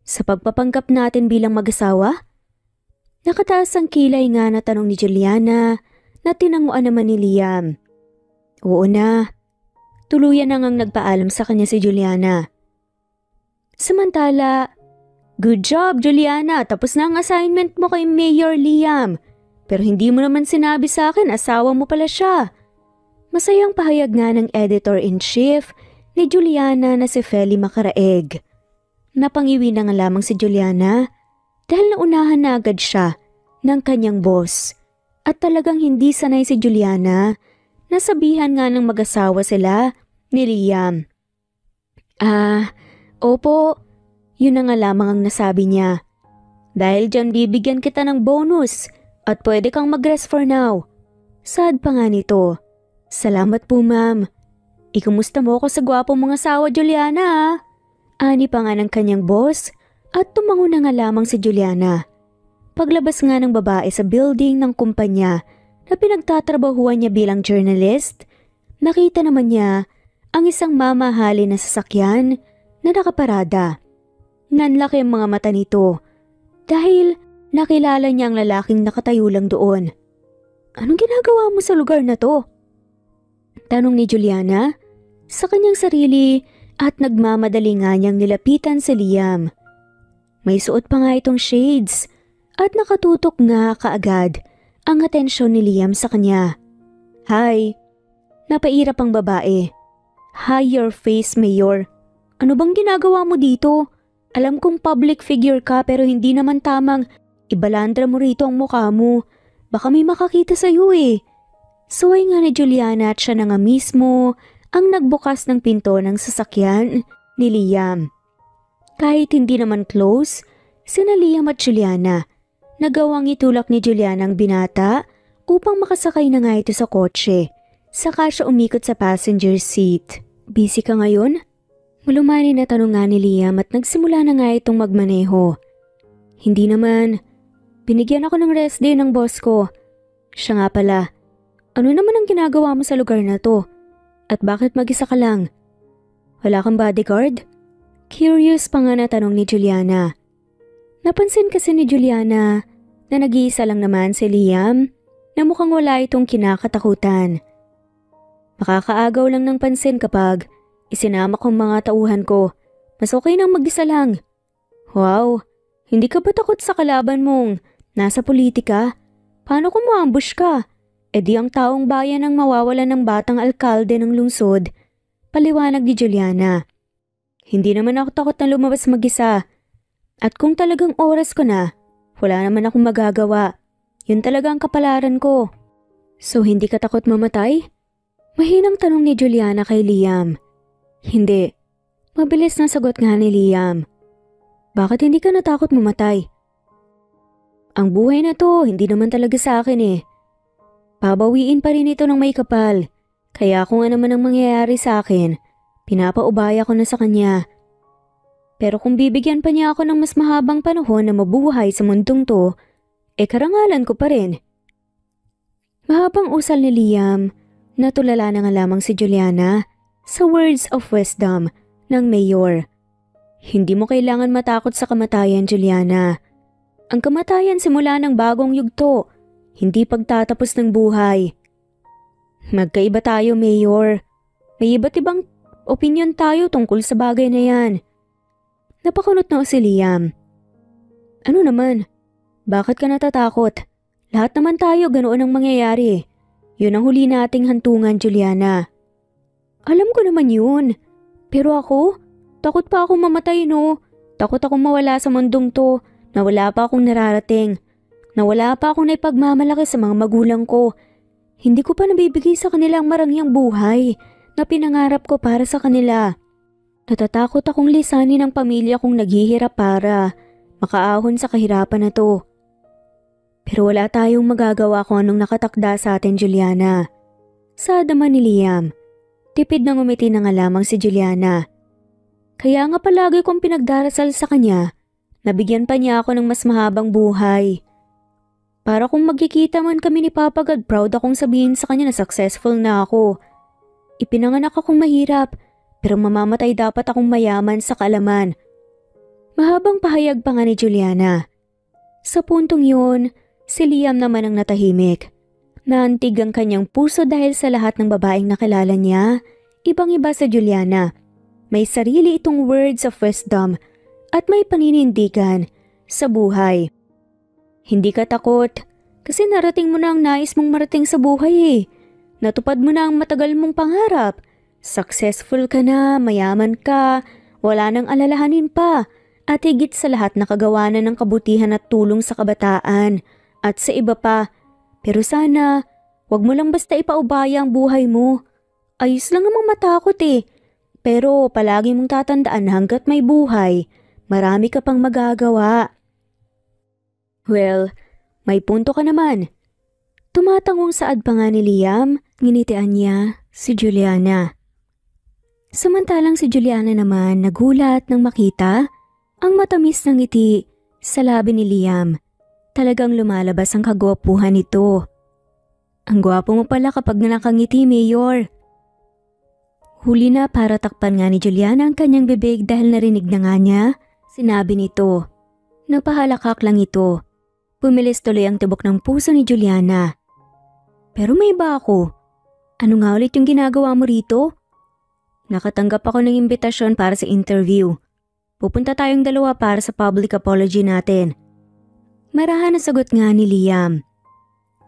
Sa pagpapanggap natin bilang mag-asawa? Nakataas ang kilay nga na tanong ni Juliana na tinanguan naman ni Liam. Oo na. Tuluyan na ngang nagpaalam sa kanya si Juliana. Samantala, good job Juliana, tapos na ang assignment mo kay Mayor Liam. Pero hindi mo naman sinabi sa akin, asawa mo pala siya. Masayang pahayag nga ng editor-in-chief ni Juliana na si Feli Macaraeg. Napangiwi na nga lamang si Juliana dahil naunahan na agad siya ng kanyang boss. At talagang hindi sanay si Juliana na sabihan nga ng mag-asawa sila ni Liam. Opo, yun na nga lamang ang nasabi niya. Dahil dyan bibigyan kita ng bonus at pwede kang mag-rest for now. Sad pa nga nito. Salamat po ma'am. Ikumusta mo ako sa gwapong mga asawa Juliana ha? Ani pa nga ng kanyang boss at tumango na nga lamang si Juliana. Paglabas nga ng babae sa building ng kumpanya na pinagtatrabahuan niya bilang journalist, nakita naman niya ang isang mamahalin na sasakyan na nakaparada. Nanlaki ang mga mata nito dahil nakilala niya ang lalaking nakatayo lang doon. Anong ginagawa mo sa lugar na to? Tanong ni Juliana sa kanyang sarili at nagmamadali nga niyang nilapitan si Liam. May suot pa nga itong shades at nakatutok nga kaagad ang atensyon ni Liam sa kanya. Hi, napairap ang babae. Hi your face, Mayor. Ano bang ginagawa mo dito? Alam kong public figure ka pero hindi naman tamang ibalandra mo rito ang mukha mo. Baka may makakita sa'yo eh. Suway nga ni Juliana at siya na nga mismo ang nagbukas ng pinto ng sasakyan ni Liam. Kahit hindi naman close, sina Liam at Juliana nagawang itulak ni Juliana ang binata upang makasakay na nga ito sa kotse. Saka siya umikot sa passenger seat. Busy ka ngayon? Malumani na tanong nga ni Liam at nagsimula na nga itong magmaneho. Hindi naman. Binigyan ako ng rest day ng boss ko. Siya nga pala. Ano naman ang ginagawa mo sa lugar na to? At bakit mag-isa ka lang? Wala kang bodyguard? Curious pa nga na tanong ni Juliana. Napansin kasi ni Juliana na nag-iisa lang naman si Liam na mukhang wala itong kinakatakutan. Makakaagaw lang ng pansin kapag isinama kong mga tauhan ko. Mas okay nang mag-isa lang. Wow, hindi ka ba takot sa kalaban mong nasa politika? Paano kung ma-ambush ka? E di ang taong bayan ang mawawalan ng batang alkalde ng lungsod. Paliwanag ni Juliana. Hindi naman ako takot na lumabas mag-isa. At kung talagang oras ko na, wala naman akong magagawa. Yun talaga ang kapalaran ko. So hindi ka takot mamatay? Mahinang tanong ni Juliana kay Liam. Hindi. Mabilis na sagot nga ni Liam. Bakit hindi ka natakot mamatay? Ang buhay na to, hindi naman talaga sa akin eh. Pabawiin pa rin ito ng may kapal. Kaya kung ano man ang mangyayari sa akin, pinapaubaya ko na sa kanya. Pero kung bibigyan pa niya ako ng mas mahabang panahon na mabuhay sa mundong to, karangalan ko pa rin. Mahabang usal ni Liam, natulala na nga lamang si Juliana sa words of wisdom ng Mayor. Hindi mo kailangan matakot sa kamatayan, Juliana. Ang kamatayan simula ng bagong yugto, hindi pagtatapos ng buhay. Magkaiba tayo, Mayor. May iba't ibang opinyon tayo tungkol sa bagay na yan. Napakunot na si Liam. Ano naman? Bakit ka natatakot? Lahat naman tayo ganoon ang mangyayari. Yun ang huli nating hantungan, Juliana. Alam ko naman yun. Pero ako, takot pa akong mamatay no. Takot akong mawala sa mundong to, na wala pa akong nararating. Na wala pa akong naipagmamalaki sa mga magulang ko. Hindi ko pa nabibigay sa kanila ang marangyang buhay na pinangarap ko para sa kanila. Natatakot akong lisanin ang pamilya kong naghihirap para makaahon sa kahirapan na to. Pero wala tayong magagawa kung anong nakatakda sa atin, Juliana. Sa daman ni Liam, tipid na ngumiti na nga lamang si Juliana. Kaya nga palagi kong pinagdarasal sa kanya, nabigyan pa niya ako ng mas mahabang buhay. Para kung magkikita man kami ni Papa God, proud akong sabihin sa kanya na successful na ako. Ipinanganak akong mahirap, pero mamamatay dapat akong mayaman sa kaalaman. Mahabang pahayag pa nga ni Juliana. Sa puntong yun, si Liam naman ang natahimik. Naantig ang kanyang puso dahil sa lahat ng babaeng nakilala niya, ibang-iba sa Juliana. May sarili itong words of wisdom at may paninindigan sa buhay. Hindi ka takot kasi narating mo na ang nais mong marating sa buhay eh. Natupad mo na ang matagal mong pangarap. Successful ka na, mayaman ka, wala nang alalahanin pa. At higit sa lahat nakagawa na ng kabutihan at tulong sa kabataan at sa iba pa. Pero sana, wag mo lang basta ipaubaya ang buhay mo. Ayos lang namang matakot eh. Pero palagi mong tatandaan hanggat may buhay, marami ka pang magagawa. Well, may punto ka naman. Tumatangong saad pa nga ni Liam, nginitian niya si Juliana. Samantalang si Juliana naman nagulat nang makita ang matamis ng ngiti sa labi ni Liam. Talagang lumalabas ang kagwapuhan nito. Ang gwapo mo pala kapag nakangiti, Mayor. Huli na para takpan nga ni Juliana ang kanyang bibig dahil narinig na nga niya, sinabi nito. Napahalakak lang ito. Pumilis tuloy ang tibok ng puso ni Juliana. Pero may iba ako. Ano nga ulit yung ginagawa mo rito? Nakatanggap ako ng imbitasyon para sa interview. Pupunta tayong dalawa para sa public apology natin. Marahan na sagot nga ni Liam.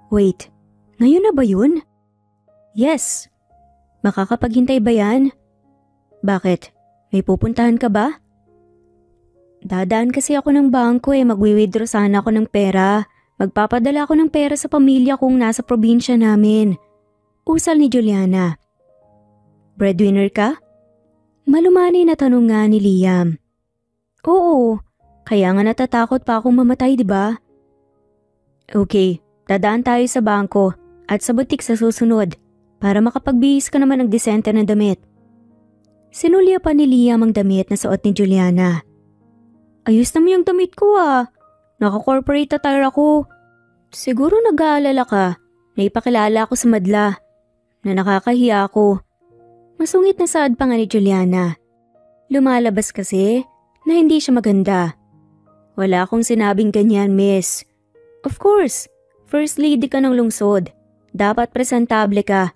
Wait, ngayon na ba yun? Yes. Makakapaghintay ba yan? Bakit? May pupuntahan ka ba? Dadaan kasi ako ng bangko magwi-withdraw sana ako ng pera. Magpapadala ako ng pera sa pamilya kong nasa probinsya namin. Usal ni Juliana. Breadwinner ka? Malumani na tanong nga ni Liam. Oo, kaya nga natatakot pa akong mamatay, di ba? Okay, dadaan tayo sa bangko at sa butik sa susunod para makapagbihis ka naman ng disente na damit. Sinulya pa ni Liam ang damit na suot ni Juliana. Ayos naman yung damit ko Naka-corporate attire ako. Siguro nag-aalala ka na ipakilala ako sa madla na nakakahiya ako. Masungit na saad pa nga ni Juliana. Lumalabas kasi na hindi siya maganda. Wala akong sinabing ganyan, miss. Of course, first lady ka ng lungsod. Dapat presentable ka.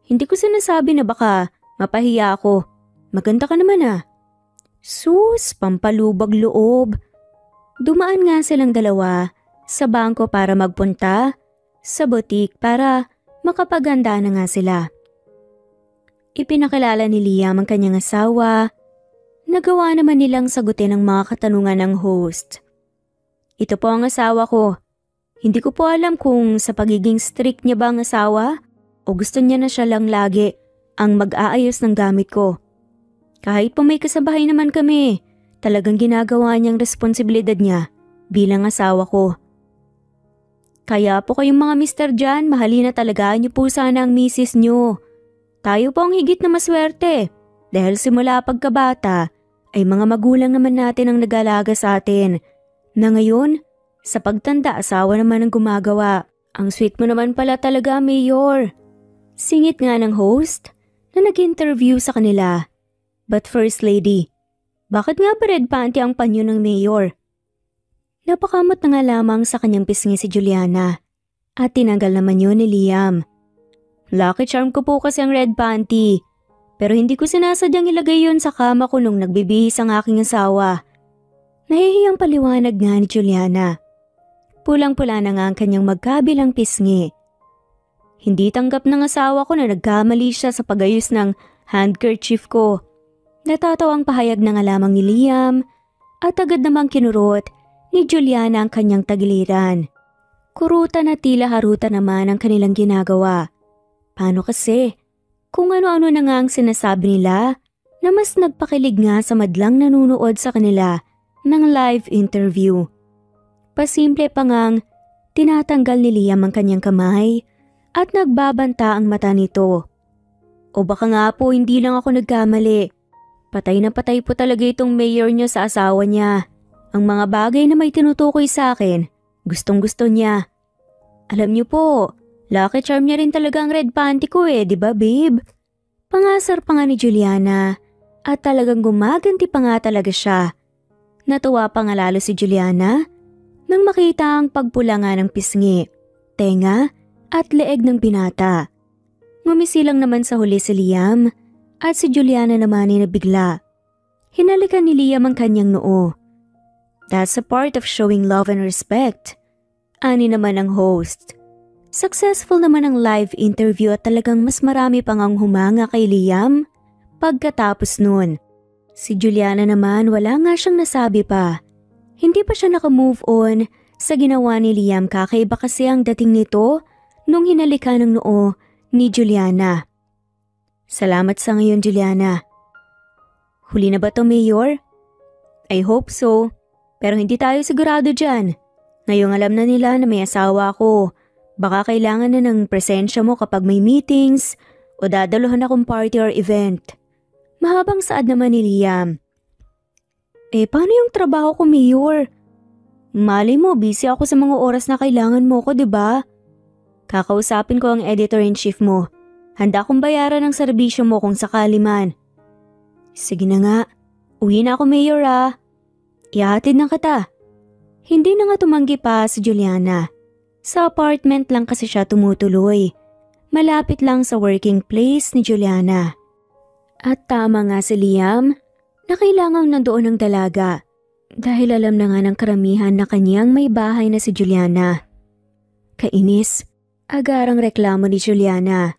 Hindi ko sinasabi na baka mapahiya ako. Maganda ka naman Sus, pampalubag loob. Dumaan nga silang dalawa sa bangko para magpunta sa butik para makapaganda na nga sila. Ipinakilala ni Liam ang kanyang asawa. Nagawa naman nilang sagutin ang mga katanungan ng host. Ito po ang asawa ko. Hindi ko po alam kung sa pagiging strict niya ba ang asawa o gusto niya na siya lang lagi ang mag-aayos ng gamit ko. Kahit po may kasabahay naman kami, talagang ginagawa niyang responsibilidad niya bilang asawa ko. Kaya po kayong mga mister dyan, mahalin na talaga niyo po sana ang misis niyo. Tayo po ang higit na maswerte dahil simula pagkabata ay mga magulang naman natin ang nag-alaga sa atin. Na ngayon, sa pagtanda asawa naman ang gumagawa. Ang sweet mo naman pala talaga, Mayor. Singit nga ng host na nag-interview sa kanila. But First Lady, bakit nga ba red panty ang panyo ng Mayor? Napakamot na nga lamang sa kanyang pisngi si Juliana at tinanggal naman yun ni Liam. Lucky charm ko po kasi ang red panty, pero hindi ko sinasadyang ilagay yun sa kama ko nung nagbibihis ang aking asawa. Nahihiyang paliwanag nga ni Juliana. Pulang-pula na nga ang kanyang magkabilang pisngi. Hindi tanggap ng asawa ko na nagkamali siya sa pagayos ng handkerchief ko. Natatawang pahayag na nga lamang ni Liam at agad namang kinurot ni Juliana ang kanyang tagiliran. Kurutan at tila harutan naman ang kanilang ginagawa. Paano kasi? Kung ano-ano na nga ang sinasabi nila na mas nagpakilig nga sa madlang nanunood sa kanila ng live interview. Pasimple pa ngang tinatanggal ni Liam ang kanyang kamay at nagbabanta ang mata nito. O baka nga po hindi lang ako nagkamali. Patay na patay po talaga itong mayor niyo sa asawa niya. Ang mga bagay na may tinutukoy sa akin, gustong gusto niya. Alam niyo po, lucky charm niya rin talaga ang red panty ko di ba babe? Pangasar pa nga ni Juliana at talagang gumaganti pa nga talaga siya. Natuwa pa nga lalo si Juliana nang makita ang pagpula nga ng pisngi, tenga at leeg ng binata. Ngumisi lang naman sa huli si Liam at si Juliana naman ay nabigla. Hinalikan ni Liam ang kanyang noo. That's a part of showing love and respect. Ani naman ang host. Successful naman ang live interview at talagang mas marami pang ang humanga kay Liam pagkatapos nun. Si Juliana naman wala nga siyang nasabi pa. Hindi pa siya nakamove on sa ginawa ni Liam, kakaiba kasi ang dating nito nung hinalikan ng noo ni Juliana. Salamat sa ngayon, Juliana. Huli na ba to, Mayor? I hope so, pero hindi tayo sigurado dyan. Ngayong alam na nila na may asawa ko, baka kailangan na ng presensya mo kapag may meetings o dadaluhan akong party or event. Mahabang saad naman ni Liam. Paano yung trabaho ko, Mayor? Malay mo, busy ako sa mga oras na kailangan mo ko, diba? Kakausapin ko ang editor-in-chief mo. Handa akong bayaran ang serbisyo mo kung sakali man. Sige na nga, uwi na ako, Mayor Ihatid na kita. Hindi na nga tumanggi pa si Juliana. Sa apartment lang kasi siya tumutuloy. Malapit lang sa working place ni Juliana. At tama nga si Liam na kailangang nandoon ang dalaga dahil alam na nga ng karamihan na kanyang may bahay na si Juliana. Kainis, agarang reklamo ni Juliana.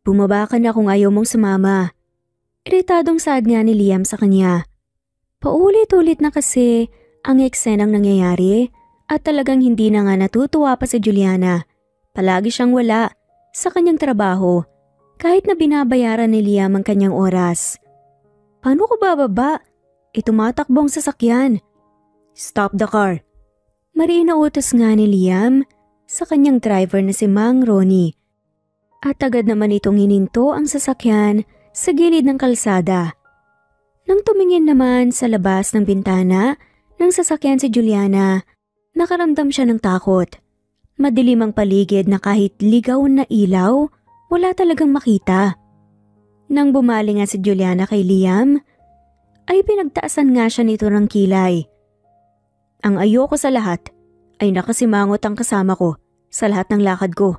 Bumaba ka na kung ayaw mong sumama. Iritadong saad nga ni Liam sa kanya. Paulit-ulit na kasi ang eksenang nangyayari at talagang hindi na nga natutuwa pa si Juliana. Palagi siyang wala sa kanyang trabaho kahit na binabayaran ni Liam ang kanyang oras. Paano ko bababa? Tumatakbo ang sasakyan. Stop the car. Mariin na utos nga ni Liam sa kanyang driver na si Mang Ronnie. At agad naman itong hininto ang sasakyan sa gilid ng kalsada. Nang tumingin naman sa labas ng bintana ng sasakyan si Juliana, nakaramdam siya ng takot. Madilim ang paligid na kahit ligaw na ilaw, wala talagang makita. Nang bumali nga si Juliana kay Liam, ay pinagtaasan nga siya nito ng kilay. Ang ayoko sa lahat ay nakasimangot ang kasama ko sa lahat ng lakad ko.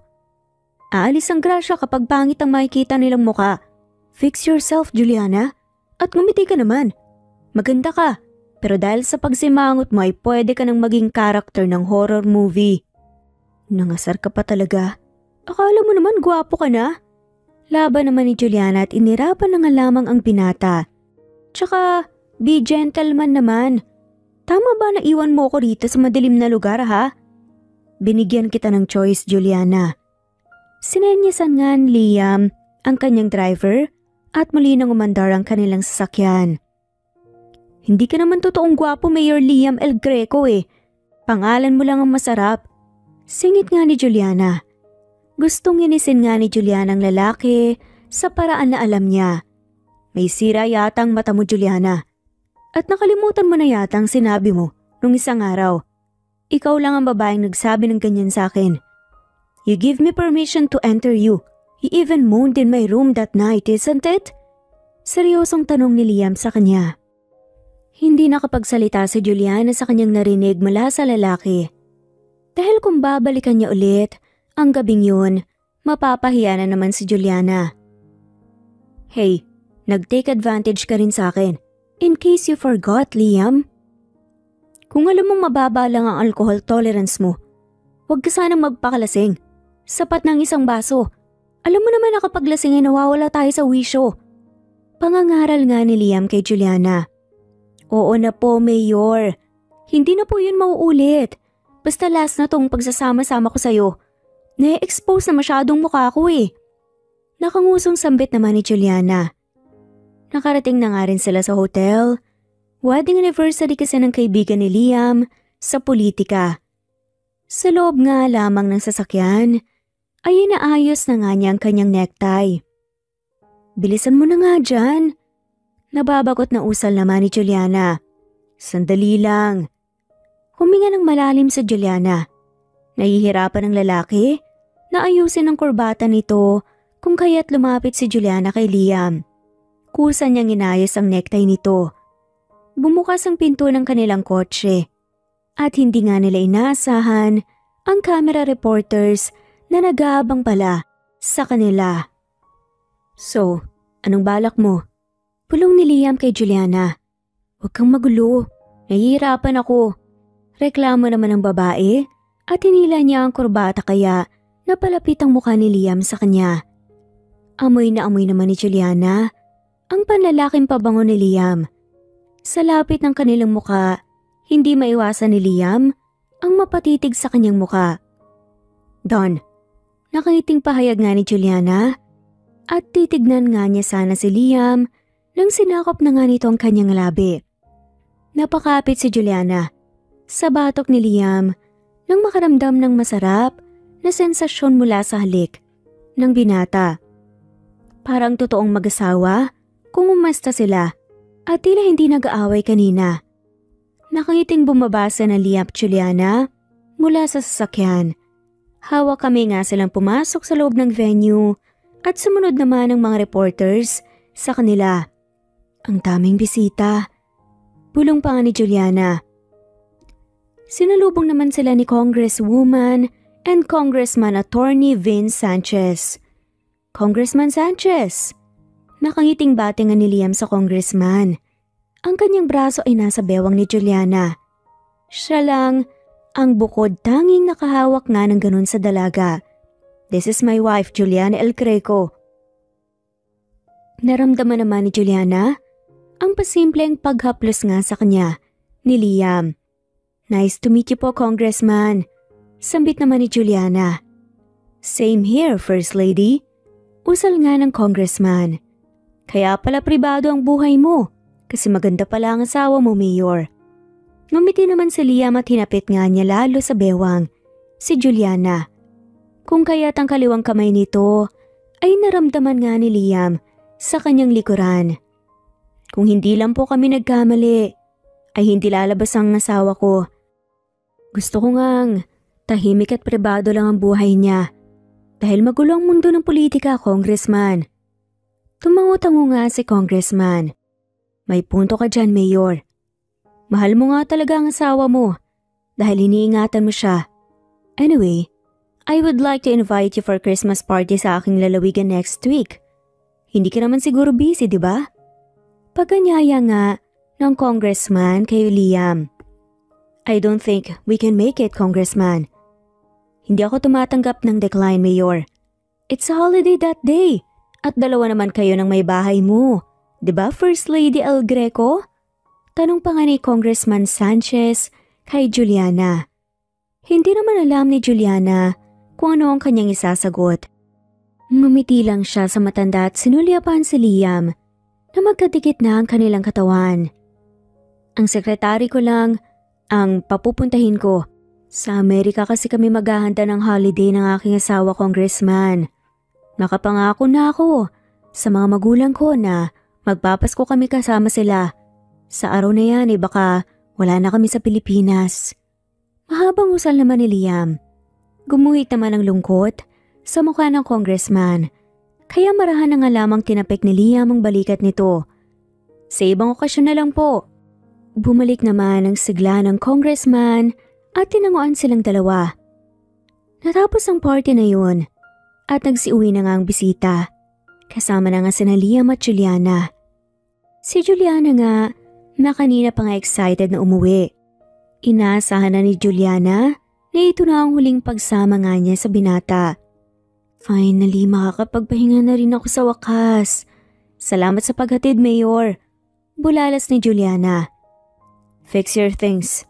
Aalis ang grasya kapag pangit ang makikita nilang muka. Fix yourself, Juliana. At ngumiti ka naman. Maganda ka, pero dahil sa pagsimangot mo ay pwede ka nang maging karakter ng horror movie. Nangasar ka pa talaga. Akala mo naman gwapo ka na. Laban naman ni Juliana at inirapan na nga lamang ang binata. Tsaka, be gentleman naman. Tama ba na iwan mo ko rito sa madilim na lugar ha? Binigyan kita ng choice, Juliana. Sinenyasan nga ni Liam ang kanyang driver at muli nang umandar ang kanilang sasakyan. Hindi ka naman totoong gwapo, Mayor Liam El Greco Pangalan mo lang ang masarap. Singit nga ni Juliana. Gustong inisin nga ni Juliana ang lalaki sa paraan na alam niya. May sira yata ang mata mo, Juliana. At nakalimutan mo na yata ang sinabi mo nung isang araw. Ikaw lang ang babaeng nagsabi ng ganyan sa akin. You give me permission to enter you. You even moaned in my room that night, isn't it? Seryosong tanong ni Liam sa kanya. Hindi nakapagsalita si Juliana sa kanyang narinig mula sa lalaki. Dahil kung babalikan niya ulit, ang gabing yun, mapapahiya na naman si Juliana. Hey, nag-take advantage ka rin sa akin. In case you forgot, Liam. Kung alam mong mababa lang ang alcohol tolerance mo, huwag ka sanang magpakalasing. Sapat ng isang baso. Alam mo naman na kapag lasing ay nawawala tayo sa wisyo. Pangangaral nga ni Liam kay Juliana. Oo na po, Mayor. Hindi na po yun mauulit. Basta last na tong pagsasama-sama ko sa'yo. Na-expose na masyadong mukha ko eh. Nakangusong sambit naman ni Juliana. Nakarating na nga rin sila sa hotel. Wedding anniversary kasi ng kaibigan ni Liam sa politika. Sa loob nga lamang ng sasakyan, ay inaayos na nga niya ang kanyang necktie. Bilisan mo na nga dyan. Nababagot na usal naman ni Juliana. Sandali lang. Huminga ng malalim sa Juliana. Nahihirapan ang lalaki na ayusin ang kurbata nito kung kaya't lumapit si Juliana kay Liam. Kusa niyang inayos ang necktie nito. Bumukas ang pinto ng kanilang kotse. At hindi nga nila inaasahan ang camera reporters na nag-aabang pala sa kanila. So, anong balak mo? Pulong ni Liam kay Juliana. Huwag kang magulo. Nahihirapan ako. Reklamo naman ng babae at hinila niya ang kurbata kaya napalapit ang mukha ni Liam sa kanya. Amoy na amoy naman ni Juliana ang panlalaking pabango ni Liam. Sa lapit ng kanilang mukha, hindi maiwasan ni Liam ang mapatitig sa kanyang mukha. Don, nakangiting pahayag nga ni Juliana at titignan nga niya sana si Liam nang sinakop na nga nito ang kanyang labi. Napakapit si Juliana sa batok ni Liam nang makaramdam ng masarap na sensasyon mula sa halik ng binata. Parang totoong mag-asawa kung umasta sila at tila hindi nag-aaway kanina. Nakangiting bumabasa na Liam at Juliana mula sa sasakyan. Hawak kami nga silang pumasok sa loob ng venue at sumunod naman ang mga reporters sa kanila. Ang daming bisita. Bulong pa nga ni Juliana. Sinalubong naman sila ni Congresswoman and Congressman Attorney Vince Sanchez. Congressman Sanchez! Nakangiting batingan ni Liam sa congressman. Ang kanyang braso ay nasa bewang ni Juliana. Siya lang ang bukod tanging nakahawak nga ng ganun sa dalaga. This is my wife, Juliana El Greco. Naramdaman naman ni Juliana ang pasimpleng paghaplos nga sa kanya ni Liam. Nice to meet you po, Congressman. Sambit naman ni Juliana. Same here, First Lady. Usal nga ng Congressman. Kaya pala pribado ang buhay mo kasi maganda pala ang asawa mo, Mayor. Ngumiti naman si Liam at hinapit nga niya lalo sa bewang si Juliana. Kung kaya't ang kaliwang kamay nito ay naramdaman nga ni Liam sa kanyang likuran. Kung hindi lang po kami nagkamali, ay hindi lalabas ang asawa ko. Gusto ko ngang tahimik at pribado lang ang buhay niya. Dahil magulo ang mundo ng politika, Congressman. Tumango-tango nga si Congressman. May punto ka dyan, Mayor. Mahal mo nga talaga ang asawa mo dahil iniingatan mo siya. Anyway, I would like to invite you for Christmas party sa aking lalawigan next week. Hindi ka naman siguro busy, di ba? Pagkanyaya nga ng Congressman kay Liam. I don't think we can make it, Congressman. Hindi ako tumatanggap ng decline, Mayor. It's a holiday that day. At dalawa naman kayo ng may bahay mo. Diba, First Lady El Greco? Tanong pa nga ni Congressman Sanchez kay Juliana. Hindi naman alam ni Juliana kung ano ang kanyang isasagot. Ngumiti lang siya sa matanda at sinulyapan si Liam na magkadikit na ang kanilang katawan. Ang sekretary ko lang ang papupuntahin ko. Sa Amerika kasi kami maghahanda ng holiday ng aking asawa, Congressman. Nakapangako na ako sa mga magulang ko na magpapasko kami kasama sila. Sa araw na yan baka wala na kami sa Pilipinas. Mahabang usal naman ni Liam. Gumuhit naman ang lungkot sa mukha ng Congressman. Kaya marahan na nga lamang tinapik ni Liam ang balikat nito. Sa ibang okasyon na lang po. Bumalik naman ang sigla ng Congressman at tinanguan silang dalawa. Natapos ang party na yun. At nagsiuwi na nga ang bisita. Kasama na nga sina Liam at Juliana. Si Juliana nga na kanina pa nga excited na umuwi. Inaasahan na ni Juliana na ito na ang huling pagsama nga niya sa binata. Finally, makakapagpahinga na rin ako sa wakas. Salamat sa paghatid, Mayor. Bulalas ni Juliana. Fix your things.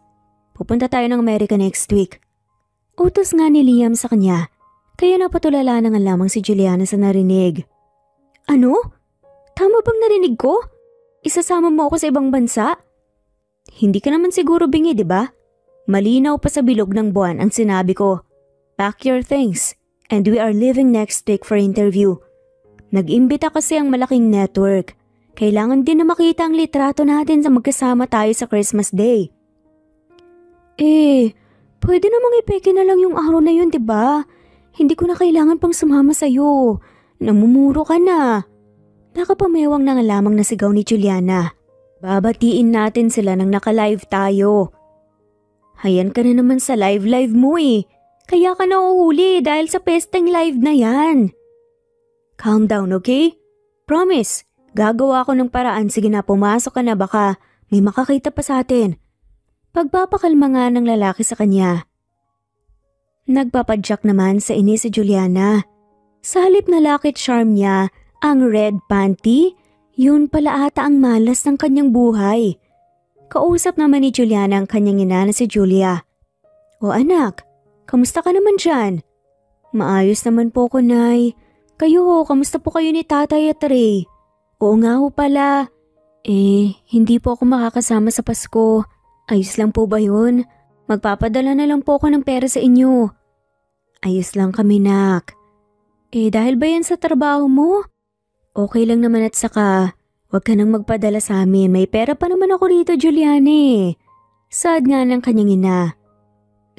Pupunta tayo ng America next week. Utos nga ni Liam sa kanya, kaya napatulala na nga lamang si Juliana sa narinig. Ano? Tama bang narinig ko? Isasama mo ako sa ibang bansa? Hindi ka naman siguro bingi, di ba? Malinaw pa sa bilog ng buwan ang sinabi ko. Pack your things, and we are leaving next week for interview. Nag-imbita kasi ang malaking network. Kailangan din na makita ang litrato natin sa magkasama tayo sa Christmas Day. Pwede namang ipeke na lang yung araw na yun, diba? Hindi ko na kailangan pang sumama sa'yo. Namumuro ka na. Nakapamewang na nga lamang na sigaw ni Juliana. Babatiin natin sila nang naka-live tayo. Hayan ka na naman sa live mo eh. Kaya ka nauhuli dahil sa pesteng live na yan. Calm down, okay? Promise, gagawa ko ng paraan. Sige na, pumasok ka na, baka may makakita pa sa atin. Pagpapakalma nga ng lalaki sa kanya. Nagpapadyak naman sa inis si Juliana. Sa halip na lucky charm niya, ang red panty, yun pala ata ang malas ng kanyang buhay. Kausap naman ni Juliana ang kanyang ina na si Julia. O anak, kamusta ka naman dyan? Maayos naman po ko, Nay. Kayo, kamusta po kayo ni Tatay at Ray? Oo nga ho pala. Hindi po ako makakasama sa Pasko. Ayos lang po ba yun? Magpapadala na lang po ako ng pera sa inyo. Ayos lang kami, nak. Dahil ba yan sa trabaho mo? Okay lang naman at saka, huwag ka nang magpadala sa amin. May pera pa naman ako rito, Juliane. Sad nga ng kanyang ina.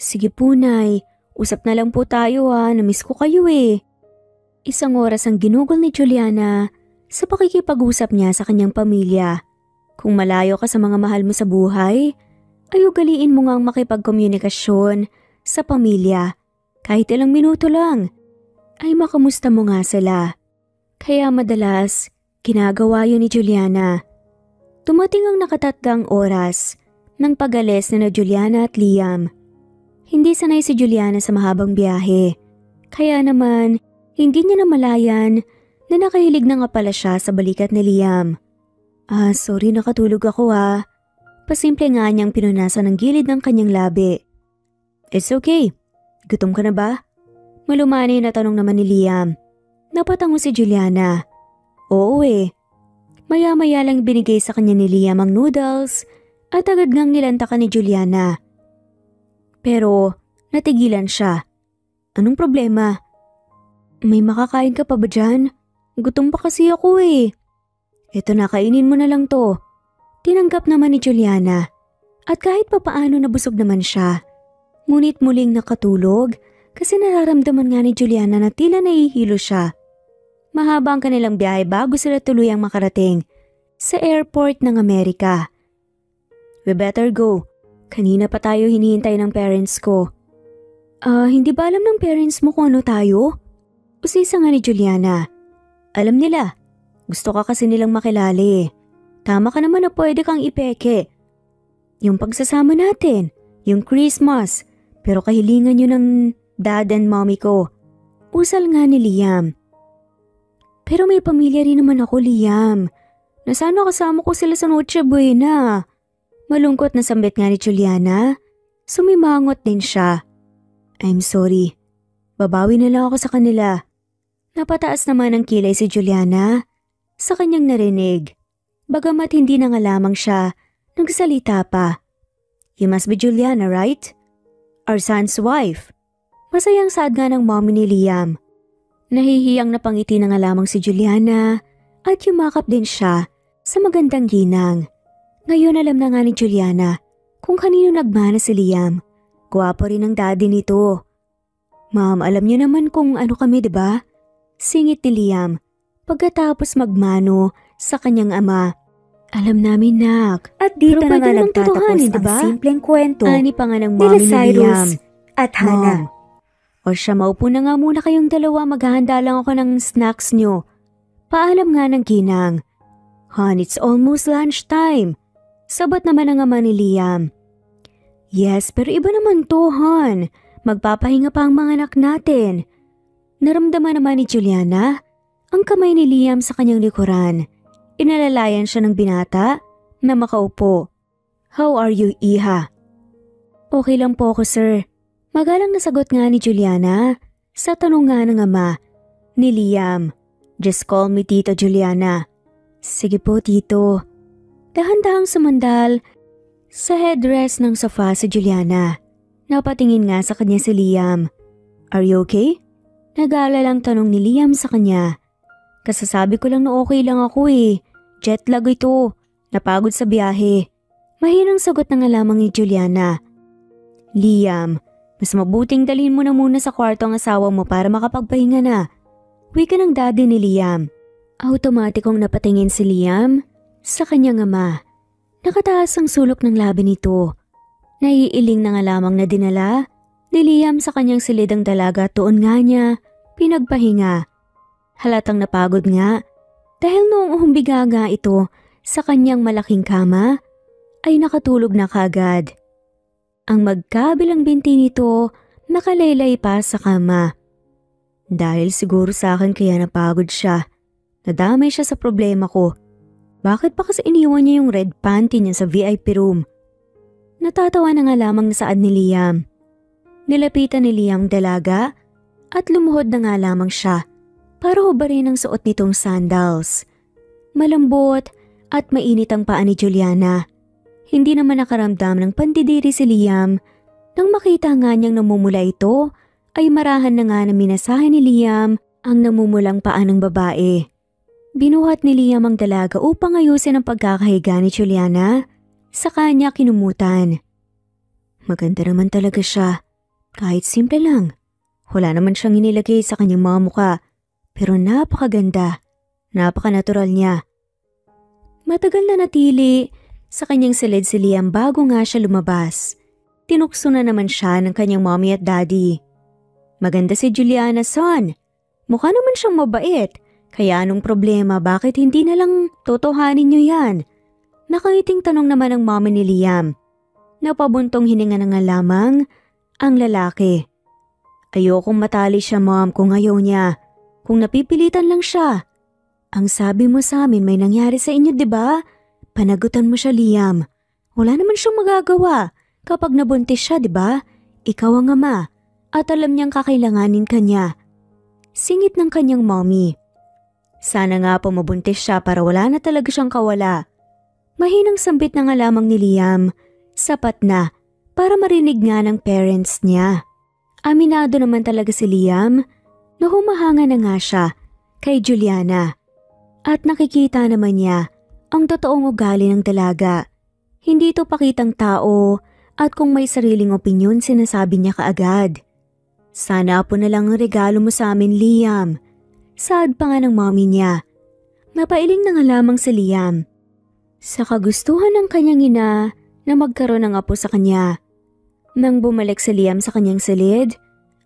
Sige po, Nay. Usap na lang po tayo ha. Namiss ko kayo eh. Isang oras ang ginugol ni Juliana sa pakikipag-usap niya sa kanyang pamilya. Kung malayo ka sa mga mahal mo sa buhay, ay ugaliin mo ngang makipagkomunikasyon sa pamilya. Kahit ilang minuto lang, ay makamusta mo nga sila. Kaya madalas, ginagawa yun ni Juliana. Tumating ang nakatatgang oras ng pag-alis na Juliana at Liam. Hindi sanay si Juliana sa mahabang biyahe. Kaya naman, hindi niya namalayan na nakahilig na nga pala siya sa balikat ni Liam. Sorry, nakatulog ako ha. Pasimple nga niyang pinunasan ng gilid ng kanyang labi. It's okay. Gutom ka na ba? Malumani na tanong naman ni Liam. Napatango si Juliana. Oo eh. Maya-maya lang binigay sa kanya ni Liam ang noodles at agad ngang nilantakan ni Juliana. Pero natigilan siya. Anong problema? May makakain ka pa ba dyan? Gutom pa kasi ako eh. Eto na, kainin mo na lang to. Tinanggap naman ni Juliana at kahit papaano nabusog naman siya. Ngunit muling nakatulog kasi nararamdaman nga ni Juliana na tila nahihilo siya. Mahaba ang kanilang biyahe bago sila tuluyang makarating sa airport ng Amerika. We better go. Kanina pa tayo hinihintay ng parents ko. Hindi ba alam ng parents mo kung ano tayo? Usisa nga ni Juliana. Alam nila. Gusto ka kasi nilang makilala eh. Tama ka naman na pwede kang ipeke. Yung pagsasama natin, yung Christmas, pero kahilingan yun ng dad and mommy ko. Usal nga ni Liam. Pero may pamilya rin naman ako, Liam. Nasana kasama ko sila sa Noche Buena. Malungkot na sambit nga ni Juliana. Sumimangot din siya. I'm sorry. Babawi na lang ako sa kanila. Napataas naman ang kilay si Juliana sa kanyang narinig. Bagamat hindi na nga lamang siya nagsalita pa. You must be Juliana, right? Our son's wife. Masayang sad nga ng mommy ni Liam. Nahihiyang napangiti na nga lamang si Juliana at yumakap din siya sa magandang ginang. Ngayon alam na nga ni Juliana kung kanino nagmana si Liam. Gwapo rin ang daddy nito. Ma'am, alam niyo naman kung ano kami, diba? Singit ni Liam pagkatapos magmano sa kanyang ama. Alam namin, nak. At dito na nga nagtatapos ang simpleng kwento Ani pa nga ng mommy ni Liam at Hannah. O siya, maupo na nga muna kayong dalawa. Maghahanda lang ako ng snacks nyo. Paalam nga ng ginang. Han, it's almost lunchtime. Sabat naman ang ama ni Liam. Yes, pero iba naman to, Han. Magpapahinga pa ang mga anak natin. Naramdaman naman ni Juliana ang kamay ni Liam sa kanyang likuran. Inalalayan siya ng binata na makaupo. "How are you, Iha?" "Okay lang po ako, sir." Magalang na sagot nga ni Juliana sa tanong nga ng ama ni Liam. "Just call me Tito Juliana." "Sige po, Tito." Dahan-dahang sumandal sa headrest ng sofa si Juliana. Napatingin nga sa kanya si Liam. "Are you okay?" Nag-aalalang tanong ni Liam sa kanya. "Kasasabi ko lang na okay lang ako eh. Jet lag ito. Napagod sa biyahe." Mahinang sagot na nga lamang ni Juliana. "Liam, mas mabuting dalhin mo na muna sa kwarto ang asawa mo para makapagpahinga na." Wika ng daddy ni Liam. Automatikong napatingin si Liam sa kanyang ama. Nakataas ang sulok ng labi nito. Naiiling na nga lamang na dinala ni Liam sa kanyang silidang dalaga at tuon nga niya pinagpahinga. Halatang napagod nga dahil noong humbiga nga ito sa kanyang malaking kama ay nakatulog na kagad. Ang magkabilang binti nito nakalaylay pa sa kama. Dahil siguro sa akin kaya napagod siya. Nadamay siya sa problema ko. Bakit pa kasi iniwan niya yung red panty niya sa VIP room? Natatawa na nga lamang na saad ni Liam. Nilapitan ni Liam dalaga at lumuhod na nga lamang siya para hubarin ang suot nitong sandals. Malambot at mainit ang paa ni Juliana. Hindi naman nakaramdam ng pandidiri si Liam. Nang makita nga niyang namumula ito, ay marahan na nga na minasahe ni Liam ang namumulang paa ng babae. Binuhat ni Liam ang dalaga upang ayusin ang pagkakahiga ni Juliana. Sa kanya kinumutan. Maganda naman talaga siya. Kahit simple lang. Wala naman siyang inilagay sa kanyang mga mukha. Pero napakaganda. Napaka-natural niya. Matagal na natili sa kanyang silid si Liam bago nga siya lumabas. Tinukso na naman siya ng kanyang mommy at daddy. "Maganda si Juliana, son. Mukha naman siyang mabait. Kaya anong problema, bakit hindi na lang totohanin niyo yan?" Nakangiting tanong naman ng mommy ni Liam. Napabuntong hininga na nga lamang ang lalaki. "Ayokong matali siya, mom, kung ayaw niya. Kung napipilitan lang siya. Ang sabi mo sa amin may nangyari sa inyo, di ba? Panagutan mo siya, Liam. Wala naman siyang magagawa kapag nabuntis siya, di ba? Ikaw ang ama at alam niyang kakailanganin kanya." Singit ng kanyang mommy. Sana nga po mabuntis siya para wala na talaga siyang kawala. Mahinang sambit na nga lamang ni Liam. Sapat na para marinig nga ng parents niya. Aminado naman talaga si Liam na humahanga na nga siya kay Juliana. At nakikita naman niya ang totoong ugali ng dalaga. Hindi ito pakitang tao at kung may sariling opinyon sinasabi niya kaagad. "Sana po na lang ang regalo mo sa amin, Liam." Saad pa nga ng mommy niya. Napailing na nga lamang si Liam sa kagustuhan ng kanyang ina na magkaroon ng apo sa kanya. Nang bumalik si Liam sa kanyang silid,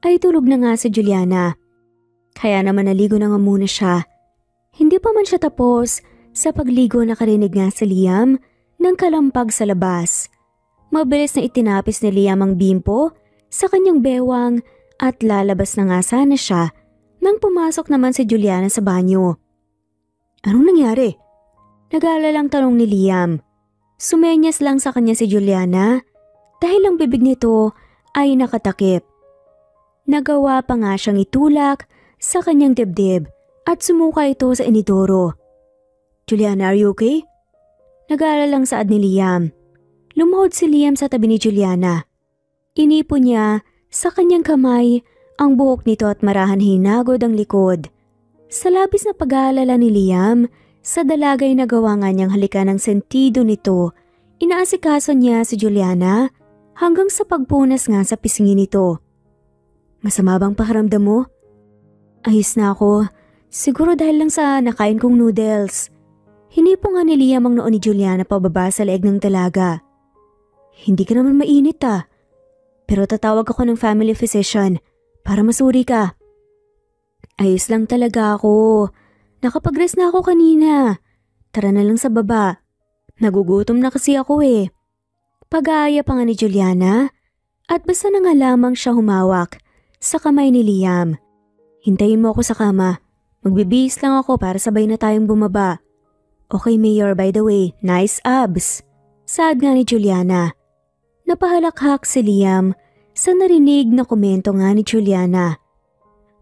ay tulog na nga si Juliana. Kaya naman naligo na nga muna siya. Hindi pa man siya tapos sa pagligo nakarinig nga si Liam ng kalampag sa labas. Mabilis na itinapis ni Liam ang bimpo sa kanyang bewang at lalabas na nga sana siya nang pumasok naman si Juliana sa banyo. "Anong nangyari?" Nag-aalalang tanong ni Liam. Sumenyas lang sa kanya si Juliana dahil ang bibig nito ay nakatakip. Nagawa pa nga siyang itulak sa kanyang dibdib at sumuka ito sa inidoro. "Juliana, are you okay?" Nag-aalalang saad ni Liam. Lumuhod si Liam sa tabi ni Juliana. Inipo niya sa kanyang kamay ang buhok nito at marahan hinagod ang likod. Sa labis na pag-aalala ni Liam, sa dalagay na gawa nga niyang halikan ng sentido nito, inaasikaso niya si Juliana hanggang sa pagpunas nga sa pisngi nito. "Masama bang pakiramdam mo?" "Ayos na ako. Siguro dahil lang sa nakain kong noodles." Hinipo nga ni Liam ang noo ni Juliana pababa sa leeg ng dalaga. "Hindi ka naman mainit ah. Pero tatawag ako ng family physician para masuri ka." "Ayos lang talaga ako. Nakapag-rest na ako kanina. Tara na lang sa baba. Nagugutom na kasi ako eh." Pag-aaya pa nga ni Juliana at basta na nga lamang siya humawak sa kamay ni Liam. Hintayin mo ako sa kama. Magbibihis lang ako para sabay na tayong bumaba. Okay, Mayor, by the way, nice abs. Saad nga ni Juliana. Napahalakhak si Liam sa narinig na komento nga ni Juliana.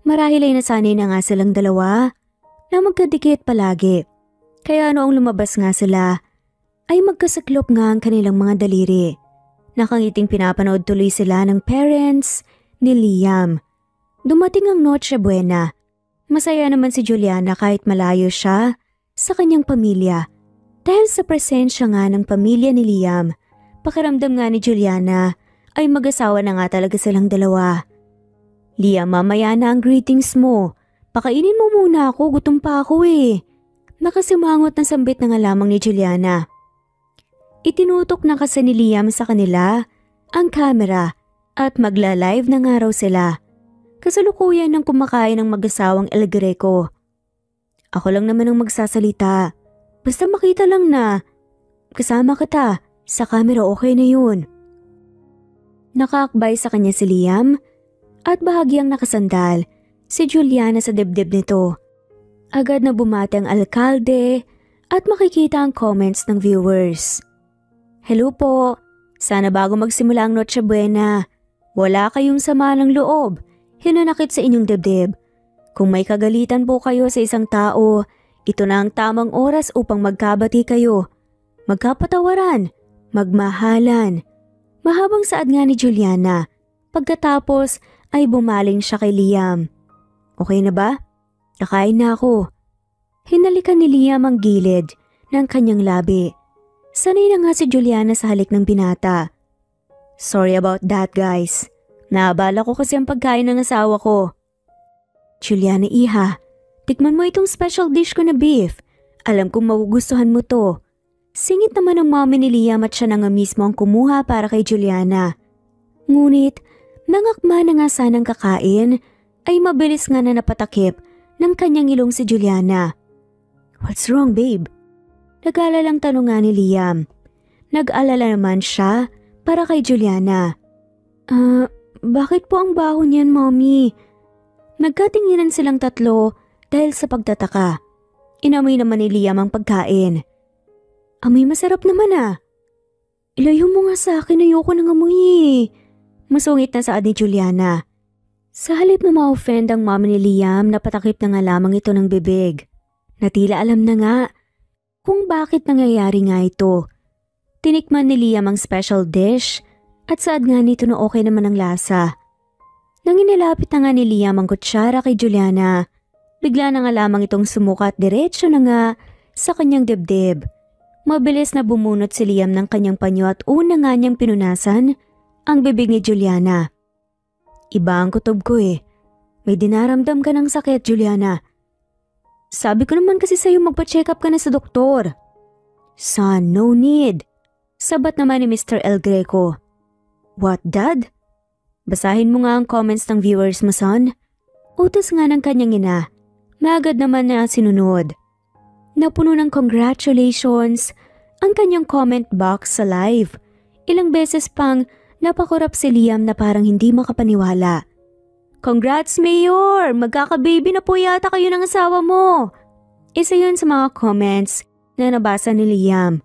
Marahil ay nasanay na nga silang dalawa na magkadikit palagi. Kaya noong lumabas nga sila, ay magkasaklop nga ang kanilang mga daliri. Nakangiting pinapanood tuloy sila ng parents ni Liam. Dumating ang Noche Buena. Masaya naman si Juliana kahit malayo siya sa kanyang pamilya. Dahil sa presensya nga ng pamilya ni Liam, pakiramdam nga ni Juliana ay mag-asawa na nga talaga silang dalawa. Liam, mamaya na ang greetings mo. Pakainin mo muna ako, gutom pa ako eh. Nakasimangot na sambit na nga lamang ni Juliana. Itinutok na kasi ni Liam sa kanila ang camera at magla-live na nga raw sila. Kasalukuyan ng kumakain ng mag-asawang El Greco. Ako lang naman ang magsasalita. Basta makita lang na kasama kita sa camera, okay na yun. Nakaakbay sa kanya si Liam at bahagyang nakasandal si Juliana sa dibdib nito. Agad na bumati ang alkalde at makikita ang comments ng viewers. Hello po, sana bago magsimula ang Noche Buena, wala kayong sama ng loob, hinanakit sa inyong dibdib. Kung may kagalitan po kayo sa isang tao, ito na ang tamang oras upang magkabati kayo. Magkapatawaran, magmahalan. Mahabang saad nga ni Juliana. Pagkatapos ay bumaling siya kay Liam. Okay na ba? Kakain na ako. Hinalikan ni Liam ang gilid ng kanyang labi. Sanay na nga si Juliana sa halik ng binata. Sorry about that, guys. Naabala ko kasi ang pagkain ng asawa ko. Juliana, iha, tikman mo itong special dish ko na beef. Alam kong magugustuhan mo to. Singit naman ang mommy ni Liam at siya na nga mismo ang kumuha para kay Juliana. Ngunit, nangakma na nga sanang kakain, ay mabilis nga na napatakip ng kanyang ilong si Juliana. What's wrong, babe? Nag-alalang tanong nga ni Liam. Nag-alala naman siya para kay Juliana. Bakit po ang baho niyan, mommy? Nagkatinginan silang tatlo dahil sa pagtataka. Inamoy naman ni Liam ang pagkain. Amoy masarap naman ah. Ilayo mo nga sa akin, ayoko nang amoy eh. Masungit na saad ni Juliana. Sa halip na ma-offend ang mama ni Liam, napatakip na nga lamang ito ng bibig. Na tila alam na nga kung bakit nangyayari nga ito. Tinikman ni Liam ang special dish at saad nga nito na okay naman ang lasa. Nang inilapit na nga ni Liam ang kutsara kay Juliana, bigla na nga lamang itong sumukat diretsyo na nga sa kanyang dibdib. Mabilis na bumunot si Liam ng kanyang panyo at una nga niyang pinunasan ang bibig ni Juliana. Iba ang kutob ko eh. May dinaramdam ka ng sakit, Juliana. Sabi ko naman kasi sa'yo magpa-check up ka na sa doktor. Son, no need. Sabat naman ni Mr. El Greco. What, Dad? Basahin mo nga ang comments ng viewers mo, son. Utos nga ng kanyang ina. Maagad naman na sinunod. Napuno ng congratulations ang kanyang comment box sa live. Ilang beses pang napakurap si Liam na parang hindi makapaniwala. Congrats, Mayor! Magkakababy na po yata kayo ng asawa mo. Isa yun sa mga comments na nabasa ni Liam.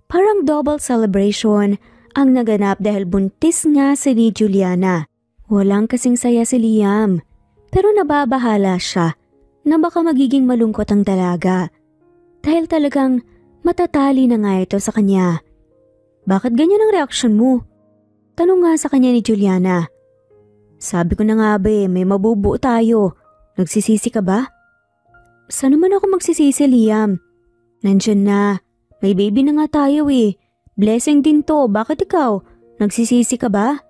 Parang double celebration ang naganap dahil buntis nga si ni Juliana. Walang kasing saya si Liam, pero nababahala siya na baka magiging malungkot ang dalaga. Dahil talagang matatali na nga ito sa kanya. Bakit ganyan ang reaksyon mo? Tanong nga sa kanya ni Juliana. Sabi ko na nga ba may mabubuo tayo. Nagsisisi ka ba? Saan naman ako magsisisi, Liam? Nandyan na. May baby na nga tayo eh. Blessing din to, bakit ikaw? Nagsisisi ka ba?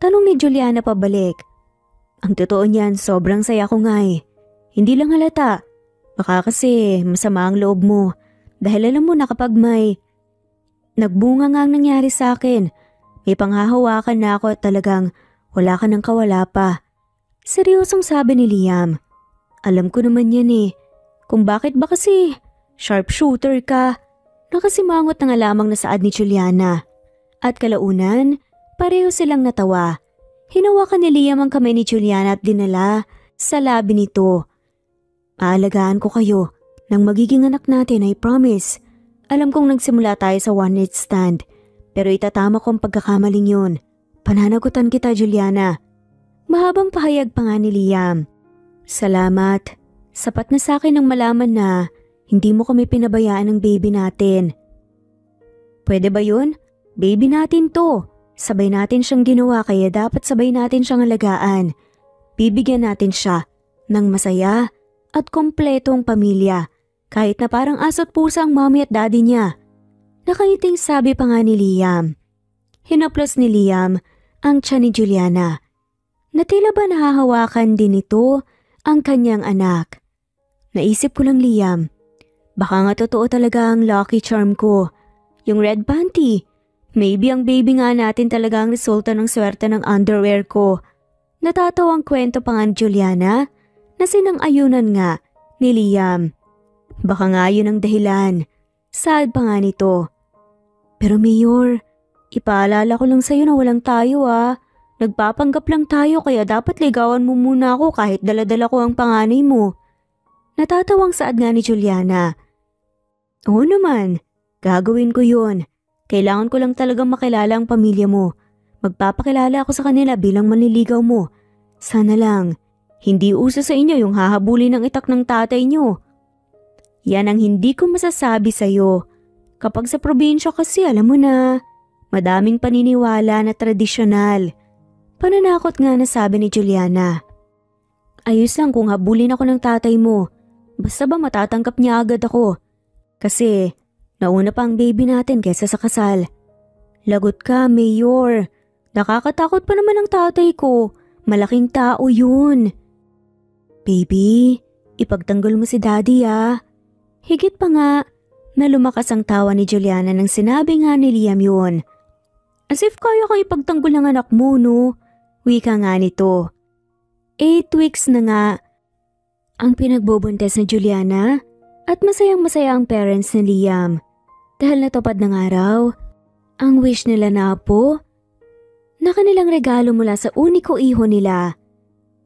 Tanong ni Juliana pabalik. Ang totoo niyan, sobrang saya ko nga eh. Hindi lang halata. Baka kasi masama ang loob mo. Dahil alam mo na kapag may nagbunga nga ang nangyari sa akin, may panghahawakan na ako at talagang wala ka nang kawala pa. Seryosong sabi ni Liam. Alam ko naman yan eh. Kung bakit ba kasi sharpshooter ka. Nakasimangot na nga lamang na saad ni Juliana. At kalaunan, pareho silang natawa. Hinawakan ni Liam ang kamay ni Juliana at dinala sa labi nito. Aalagaan ko kayo nang magiging anak natin, I promise. Alam kong nagsimula tayo sa one night stand, pero itatama ko ang pagkakamaling yun. Pananagutan kita, Juliana. Mahabang pahayag pa nga ni Liam. Salamat. Sapat na sa akin ang malaman na hindi mo kami pinabayaan ng baby natin. Pwede ba yun? Baby natin to. Sabay natin siyang ginawa kaya dapat sabay natin siyang alagaan. Bibigyan natin siya ng masaya at kompletong pamilya kahit na parang aso't pusa ang mommy at daddy niya. Nakangiting sabi pa nga ni Liam. Hinaplos ni Liam ang tiyan ni Juliana. Na tila ba nahahawakan din ito ang kanyang anak. Naisip ko lang, Liam, baka nga totoo talaga ang lucky charm ko. Yung red panty. Maybe ang baby nga natin talaga ang resulta ng swerte ng underwear ko. Natatawang kwento pa nga ni Juliana na sinang-ayunan nga ni Liam. Baka nga yun ang dahilan. Sad pa nga nito. Pero Mayor, ipaalala ko lang sa'yo na walang tayo Nagpapanggap lang tayo kaya dapat ligawan mo muna ako kahit daladala ko ang panganay mo. Natatawang saad nga ni Juliana. Oo naman, gagawin ko yun. Kailangan ko lang talagang makilala ang pamilya mo. Magpapakilala ako sa kanila bilang manliligaw mo. Sana lang, hindi uso sa inyo yung hahabulin ng itak ng tatay nyo. Yan ang hindi ko masasabi sa'yo. Kapag sa probinsya kasi alam mo na, madaming paniniwala na tradisyonal. Pananakot nga na sabi ni Juliana. Ayos lang kung habulin ako ng tatay mo. Basta ba matatanggap niya agad ako? Kasi nauna pa ang baby natin kaysa sa kasal. Lagot ka, Mayor. Nakakatakot pa naman ang tatay ko. Malaking tao yun. Baby, ipagtanggol mo si daddy Higit pa nga na lumakas ang tawa ni Juliana nang sinabi nga ni Liam yun. As if kaya kang ipagtanggol ng anak mo, no? Wika nga nito. 8 weeks na nga ang pinagbubuntes na Juliana at masayang-masaya ang parents ni Liam dahil natupad ng araw ang wish nila na po na kanilang regalo mula sa uniko iho nila.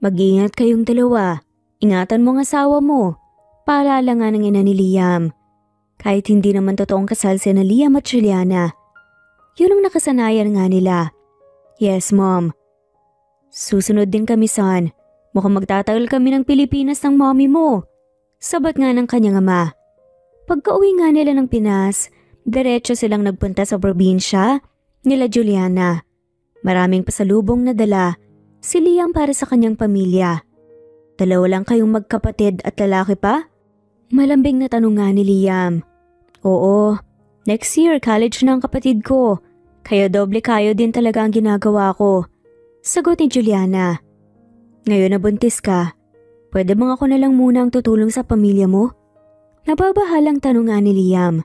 Mag-ingat kayong dalawa. Ingatan mo ang asawa mo. Paalala nga ng ina ni Liam. Kahit hindi naman totoong kasal sina Liam at Juliana. Yun ang nakasanayan nga nila. Yes, Mom. Susunod din kami, son. Mukhang magtatagal kami ng Pilipinas ng mommy mo. Sabat nga ng kanyang ama. Pagka-uwi nga nila ng Pinas, diretso silang nagpunta sa probinsya nila Juliana. Maraming pasalubong na dala si Liam para sa kanyang pamilya. Dalawa lang kayong magkapatid at lalaki pa? Malambing na tanong nga ni Liam. Oo, next year college na ang kapatid ko. Kaya doble kayo din talaga ang ginagawa ko. Sagot ni Juliana. Ngayon na buntis ka, pwede bang ako na lang muna ang tutulong sa pamilya mo? Nababahalang tanong nga ni Liam.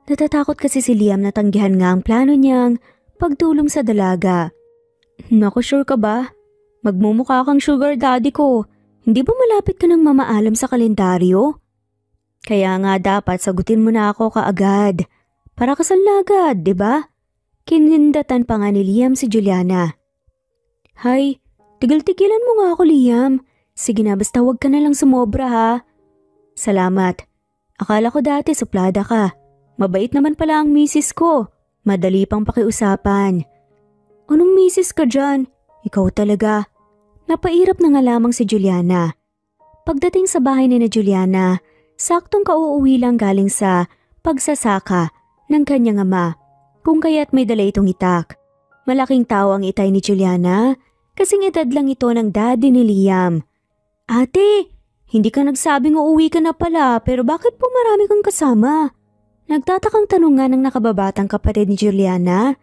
Natatakot kasi si Liam na tanggihan nga ang plano niyang pagtulong sa dalaga. Naku, sure ka ba? Magmumukha kang sugar daddy ko. Hindi ba malapit ka nang mamaalam sa kalendaryo? Kaya nga dapat sagutin mo na ako kaagad. Para kasal na agad, di ba? Kinindatan pa nga ni Liam si Juliana. Hay, tigil-tigilan mo nga ako, Liam. Sige na, basta huwag ka na lang sumobra ha. Salamat. Akala ko dati suplada ka. Mabait naman pala ang misis ko. Madali pang pakiusapan. Anong misis ka dyan? Ikaw talaga. Napairap na nga lamang si Juliana. Pagdating sa bahay ni na Juliana, saktong kauuwi lang galing sa pagsasaka ng kanyang ama. Kung kaya't may dala itong itak. Malaking tao ang itay ni Juliana, kasing edad lang ito ng daddy ni Liam. Ate, hindi ka nagsabing uuwi ka na pala pero bakit po marami kang kasama? Nagtatakang tanong nga ng nakababatang kapatid ni Juliana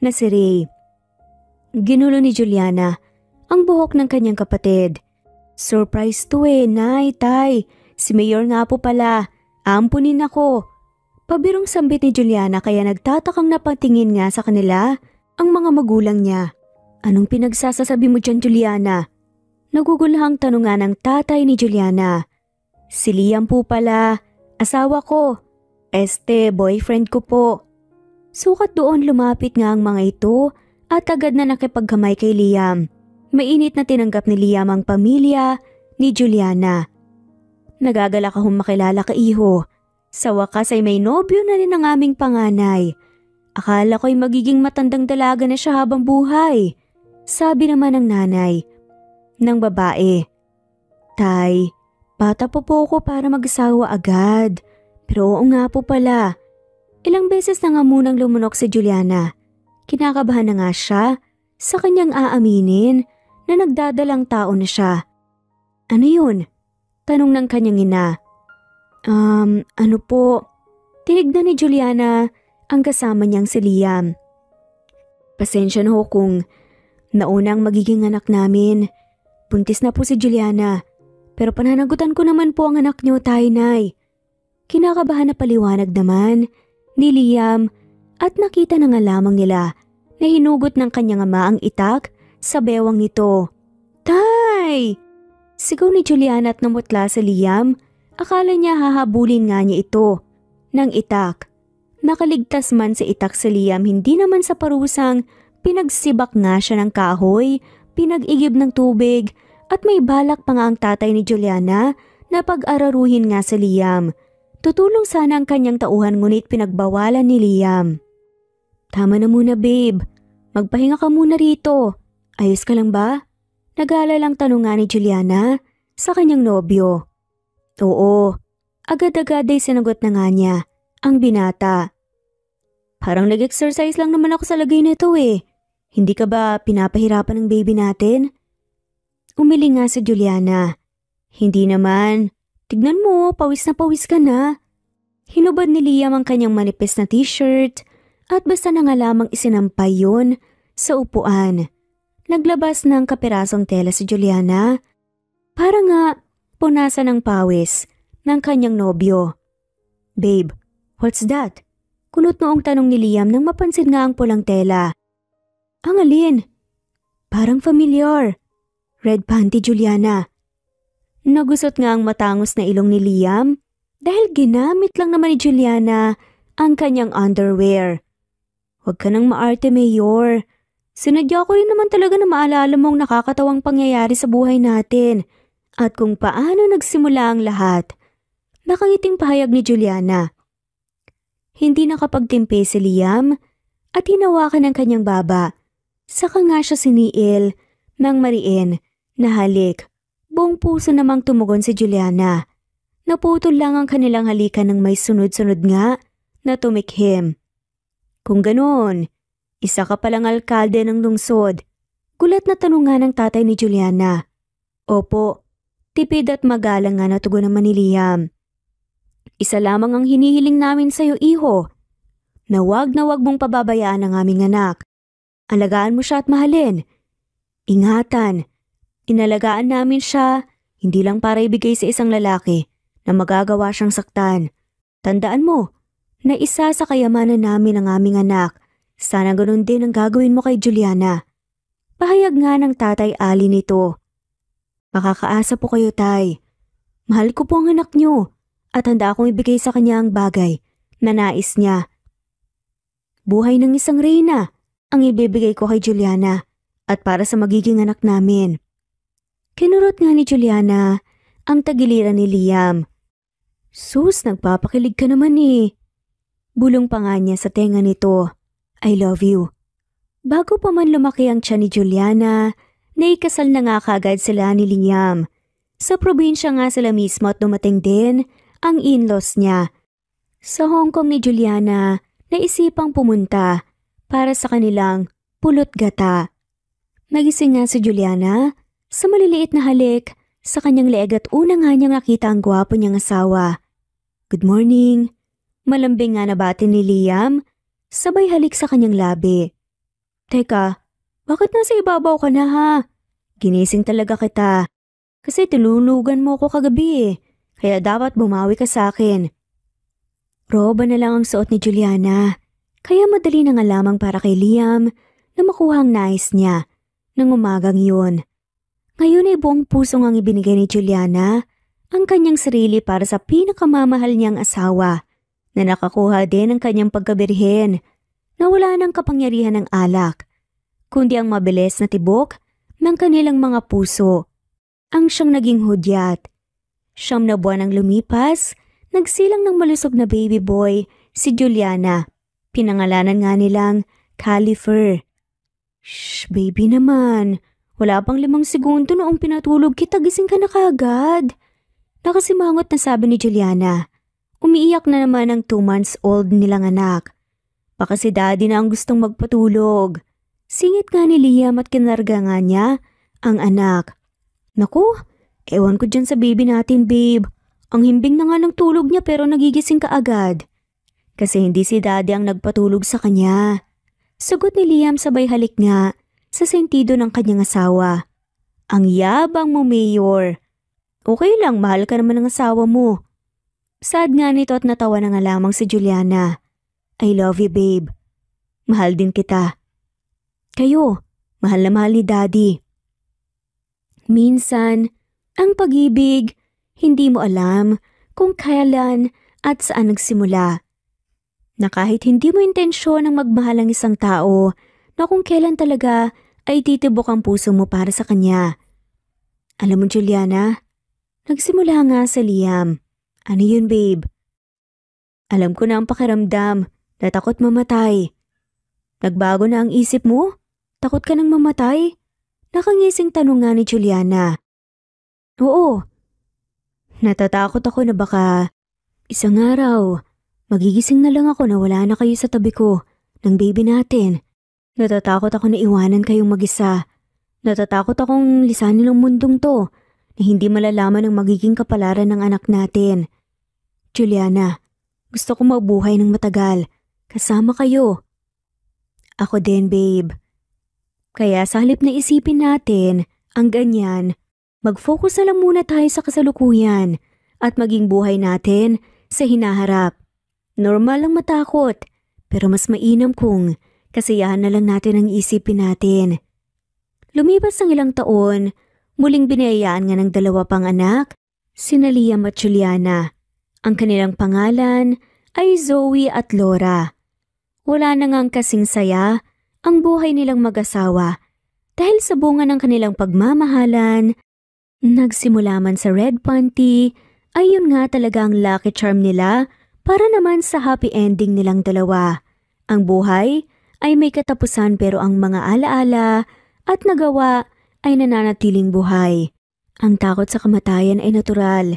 na si Ray. Ginulo ni Juliana ang buhok ng kanyang kapatid. Surprise to nay, tay. Si Mayor nga po pala. Ampunin ako. Pabirong sambit ni Juliana kaya nagtatakang napatingin nga sa kanila ang mga magulang niya. Anong pinagsasasabi mo dyan, Juliana? Nagugulhang tanong nga ng tatay ni Juliana. Si Liam po pala. Asawa ko. Boyfriend ko po. Sukat doon lumapit nga ang mga ito at agad na nakipagkamay kay Liam. Mainit na tinanggap ni Liam ang pamilya ni Juliana. Nagagalak akong makilala ka, iho. Sa wakas ay may nobyo na rin ang aming panganay. Akala ko'y magiging matandang dalaga na siya habang buhay. Sabi naman ng nanay ng babae. Tay, bata po ako para mag-asawa agad. Pero oo nga po pala. Ilang beses na nga munang lumunok si Juliana. Kinakabahan na nga siya sa kanyang aaminin na nagdadalang tao na siya. Ano yun? Tanong ng kanyang ina. Ano po? Tinignan ni Juliana ang kasama niyang si Liam. Pasensya na ho kung naunang magiging anak namin. Buntis na po si Juliana. Pero pananagutan ko naman po ang anak niyo, tay, nay. Kinakabahan na paliwanag naman ni Liam at nakita na nga lamang nila na hinugot ng kanyang ama ang itak sa bewang nito. Tay! Sigaw ni Juliana at namutla sa Liam. Akala niya hahabulin nga niya ito ng itak. Nakaligtas man si itak sa Liam, hindi naman sa parusang pinagsibak nga siya ng kahoy, pinag-igib ng tubig at may balak pa nga ang tatay ni Juliana na pag-araruhin nga sa Liam. Tutulong sana ang kanyang tauhan ngunit pinagbawalan ni Liam. Tama na muna, babe. Magpahinga ka muna rito. Ayos ka lang ba? Nag-aalalang tanong nga ni Juliana sa kanyang nobyo. Oo, agad-agad ay sinagot na nga niya ang binata. Parang nag-exercise lang naman ako sa lagay nito eh. Hindi ka ba pinapahirapan ng baby natin? Umiling nga si Juliana. Hindi naman. Tignan mo, pawis na pawis ka na. Hinubad ni Liam ang kanyang manipis na t-shirt at basta na nga lamang isinampay yun sa upuan. Naglabas ng kapirasong tela si Juliana para nga punasan ng pawis ng kanyang nobyo. Babe, what's that? Kunot noong tanong ni Liam nang mapansin nga ang pulang tela. Ang alin? Parang familiar. Red panty, Juliana. Nagusot nga ang matangos na ilong ni Liam dahil ginamit lang naman ni Juliana ang kanyang underwear. Huwag ka nang maarte, Mayor. Sinadya ko rin naman talaga na maalala mong nakakatawang pangyayari sa buhay natin at kung paano nagsimula ang lahat. Nakangiting pahayag ni Juliana. Hindi nakapagtimpe si Liam at hinawakan ng kanyang baba. Saka nga siya siniil ng mariin na halik. Buong puso namang tumugon si Juliana. Naputol lang ang kanilang halikan ng may sunod-sunod nga na tumikhim. Kung ganoon, isa ka palang alkalde ng lungsod. Gulat na tanong nga ng tatay ni Juliana. Opo, tipid at magalang nga na tugon naman ni Liam. Isa lamang ang hinihiling namin sa'yo, iho. Na wag mong pababayaan ang aming anak. Alagaan mo siya at mahalin. Ingatan. Inalagaan namin siya, hindi lang para ibigay sa isang lalaki na magagawa siyang saktan. Tandaan mo, na isa sa kayamanan namin ang aming anak. Sana ganun din ang gagawin mo kay Juliana. Pahayag nga ng tatay Ali nito. Makakaasa po kayo, tay. Mahal ko po ang anak niyo at handa akong ibigay sa kanya ang bagay na nais niya. Buhay ng isang reyna ang ibibigay ko kay Juliana at para sa magiging anak namin. Kinurot nga ni Juliana ang tagiliran ni Liam. Sus, nagpapakilig ka naman eh. Bulong pa nga niya sa tenga nito. I love you. Bago pa man lumaki ang tiyan ni Juliana, naikasal na nga kagad sila ni Liam. Sa probinsya nga sila mismo at dumating din ang in-laws niya. Sa Hong Kong ni Juliana, naisipang pumunta para sa kanilang pulot gata. Nagising nga si Juliana sa maliliit na halik sa kanyang leeg at una nga niyang nakita ang gwapo niyang asawa. Good morning. Malambing nga nabati ni Liam, sabay halik sa kanyang labi. Teka, bakit nasa ibabaw ka na ha? Ginising talaga kita. Kasi tinulugan mo ko kagabi eh, kaya dapat bumawi ka sa akin. Roba na lang ang suot ni Juliana, kaya madali na nga lamang para kay Liam na makuha ang nais niya ng umagang yun. Ngayon ay buong puso ngang ibinigay ni Juliana ang kanyang sarili para sa pinakamamahal niyang asawa na nakakuha din ng kanyang pagkabirhen na wala ng kapangyarihan ng alak, kundi ang mabilis na tibok ng kanilang mga puso. ang siyang naging hudyat. 9 na buwan ang lumipas, nagsilang ng malusog na baby boy, si Juliana. Pinangalanan nga nilang Califer. Shh, baby naman. Wala pang 5 segundo noong pinatulog kita, gising ka na kaagad. Nakasimangot na sabi ni Juliana. Umiiyak na naman ang 2 months old nilang anak. Baka si daddy na ang gustong magpatulog. Singit nga ni Liam at kinarga nga niya ang anak. Naku, ewan ko dyan sa baby natin, babe. Ang himbing na nga ng tulog niya pero nagigising ka agad. Kasi hindi si daddy ang nagpatulog sa kanya. Sagot ni Liam sabay halik nga sa sentido ng kanyang asawa. Ang yabang mo, Mayor. Okay lang, mahal ka naman ng asawa mo. Sad nga nito at natawa na nga lamang si Juliana. I love you, babe. Mahal din kita. Kayo, mahal na mahal ni daddy. Minsan, ang pag-ibig, hindi mo alam kung kailan at saan nagsimula. Na kahit hindi mo intensyon ang magmahal ang isang tao, na kung kailan talaga ay titibok ang puso mo para sa kanya. Alam mo, Juliana, nagsimula nga sa Liam. Ano yun, babe? Alam ko na ang pakiramdam na takot mamatay. Nagbago na ang isip mo? Takot ka nang mamatay? Nakangising tanong nga ni Juliana. Oo. Natatakot ako na baka isang araw, magigising na lang ako na wala na kayo sa tabi ko ng baby natin. Natatakot ako na iwanan kayong mag-isa. Natatakot akong lisanin ang mundong to na hindi malalaman ang magiging kapalaran ng anak natin. Juliana, gusto ko mabuhay ng matagal. Kasama kayo. Ako din, babe. Kaya sa halip na isipin natin ang ganyan, mag-focus na lang muna tayo sa kasalukuyan at maging buhay natin sa hinaharap. Normal lang matakot, pero mas mainam kung kasiyahan na lang natin ang isipin natin. Lumipas ang ilang taon, muling binayaan nga ng 2 pang anak, sina Liam at Juliana. Ang kanilang pangalan ay Zoe at Laura. Wala na ngang kasing saya ang buhay nilang mag-asawa dahil sa bunga ng kanilang pagmamahalan. Nagsimula man sa red panty, ay yun nga talaga ang lucky charm nila para naman sa happy ending nilang dalawa. Ang buhay ay may katapusan pero ang mga alaala at nagawa ay nananatiling buhay. Ang takot sa kamatayan ay natural.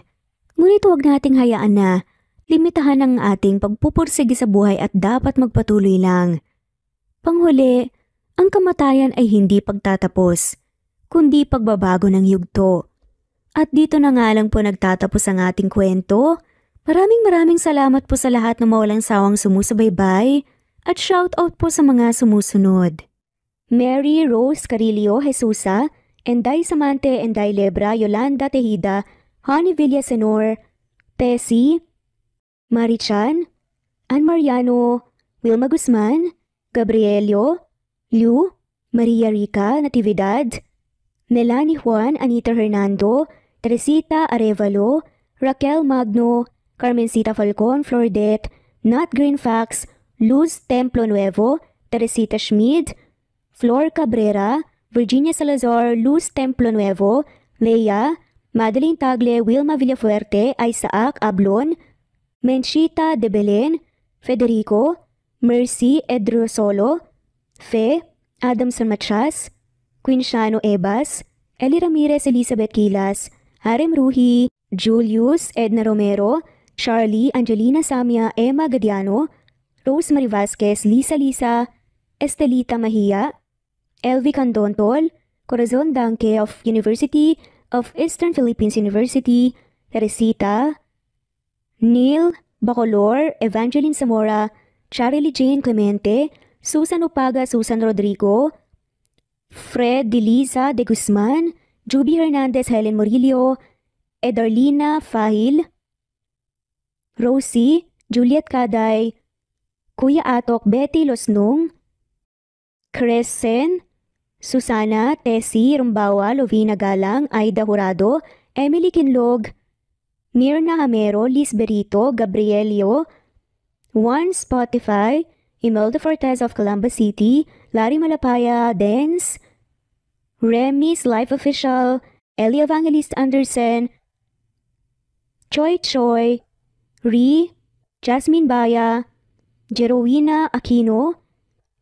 Ngunit huwag nating hayaan na limitahan ang ating pagpupursige sa buhay at dapat magpatuloy lang. Panghuli, ang kamatayan ay hindi pagtatapos, kundi pagbabago ng yugto. At dito na nga lang po nagtatapos ang ating kwento. Maraming salamat po sa lahat na mawalang sawang sumusubaybay at shoutout po sa mga sumusunod. Mary Rose Carillo Jesusa, Enday Samante Enday Lebra, Yolanda Tejida, Honey Villasenor, Tessie, Marichan, Ann Mariano, Wilma Guzman, Gabrielio, Liu, Maria Rica Natividad, Melanie Juan, Anita Hernando, Teresita Arevalo, Raquel Magno, Carmencita Falcon, Flordet, Nat Greenfax, Luz Templo Nuevo, Teresita Schmid, Flor Cabrera, Virginia Salazar, Luz Templo Nuevo, Leia, Madeline Tagle, Wilma Villafuerte, Isaac Ablon, Menchita de Belen, Federico, Mercy Edrosolo, Fe, Adam San Machas, Quinciano Ebas, Eli Ramirez Elizabeth Kilas, Harem Ruhi, Julius Edna Romero, Charlie Angelina Samia Emma Gadiano, Rosemary Vasquez, Lisa, Estelita Mahia, Elvi Candontol, Corazon Danke of University of Eastern Philippines University, Teresita, Neil Bacolor, Evangeline Zamora, Charlie Jane Clemente, Susan Upaga, Susan Rodrigo, Fred Deliza de Guzman, Juby Hernandez, Helen Murillo, Edarlina Fahil, Rosie, Juliet Caday, Kuya Atok, Betty Losnong, Crescen, Susana, Tessie, Rumbawa, Lovina Galang, Aida Jurado, Emily Kinlog, Mirna Hamero, Liz Berito, Gabrielio, Juan Spotify, Imelda Fortes of Columbus City, Larry Malapaya, Dance, Remy's Life Official, Ellie Evangelista Anderson, Choi Choi, Ri, Jasmine Baya, Jerowina Aquino,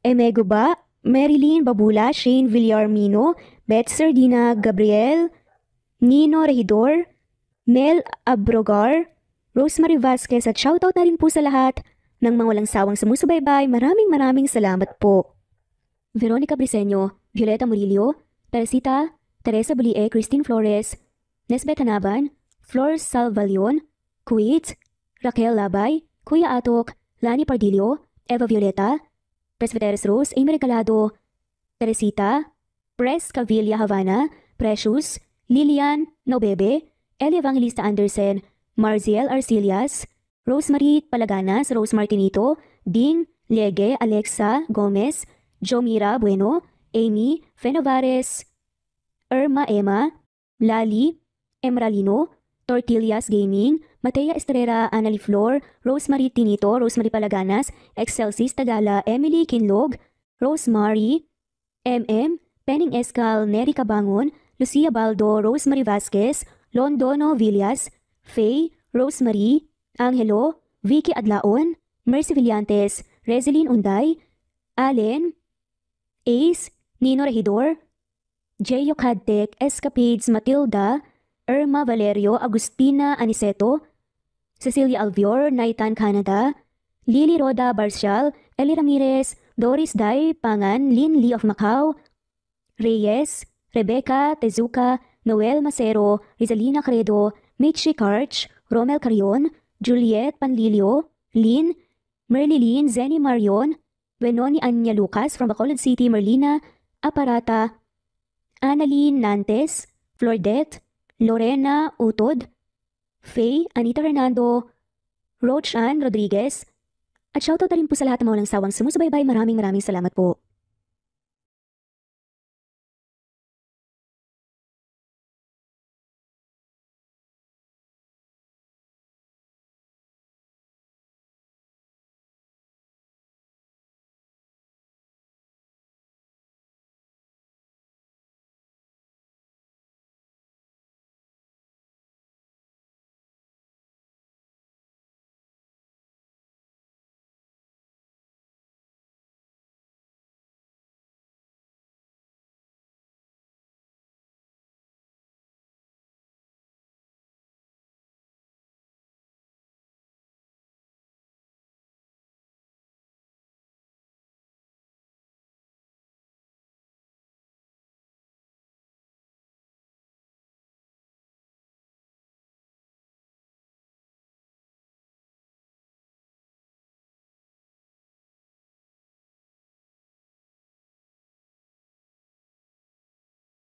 Emeguba, Marilyn Babula, Shane Villarmino, Beth Sardina, Gabriel, Nino Regidor, Mel Abrogar, Rosemary Vasquez at shoutout na rin po sa lahat ng mga walang sawang sumusubaybay. Maraming salamat po. Veronica Briseño, Violeta Murillo, Teresita, Teresa Bulie, Christine Flores, Nesbeth Hanaban, Flor Salvalion, Kuwait, Raquel Labay, Kuya Atok, Lani Pardillo, Eva Violeta, Presbyteres Rose, Amy Regalado, Teresita, Pres Cavilla Havana, Precious, Lilian Nobebe, Ellie Evangelista Anderson, Marziel Arcilias, Rosemary Palaganas, Rose Martinito, Ding Lege, Alexa Gomez, Jomira Bueno, Amy Fenovares, Irma Emma, Lali Emralino, Tortillas Gaming, Matea Estrera, Annalie Flor, Rosemary Tinito, Rosemary Palaganas, Excelsis Tagala, Emily Kinlog, Rosemary, MM, Penning Escal, Neri Cabangon, Lucia Baldo, Rosemary Vasquez, Londono Villas, Faye, Rosemary, Angelo, Vicky Adlaon, Mercy Villantes, Rezeline Unday, Allen, Ace, Nino Regidor, Jeyo Cadtec, Escapades Matilda, Irma Valerio, Agustina Aniceto, Cecilia Alvior, Naitan Canada, Lily Roda Barcial, Eli Ramirez, Doris Day Pangan, Lynn Lee of Macau, Reyes, Rebecca Tezuka, Noel Macero, Rizalina Credo, Mitchie Karch, Romel Carion, Juliet Panlilio, Lynn, Merlilyn Zenny Marion, Benoni Anya Lucas from Bacolod City, Merlina Aparata, Annalyn Nantes, Flordette, Lorena Utod, Faye, Anita Hernando, Roach Ann Rodriguez, at shoutout na rin po sa lahat ng mga walang sawang sumusubaybay. Maraming salamat po.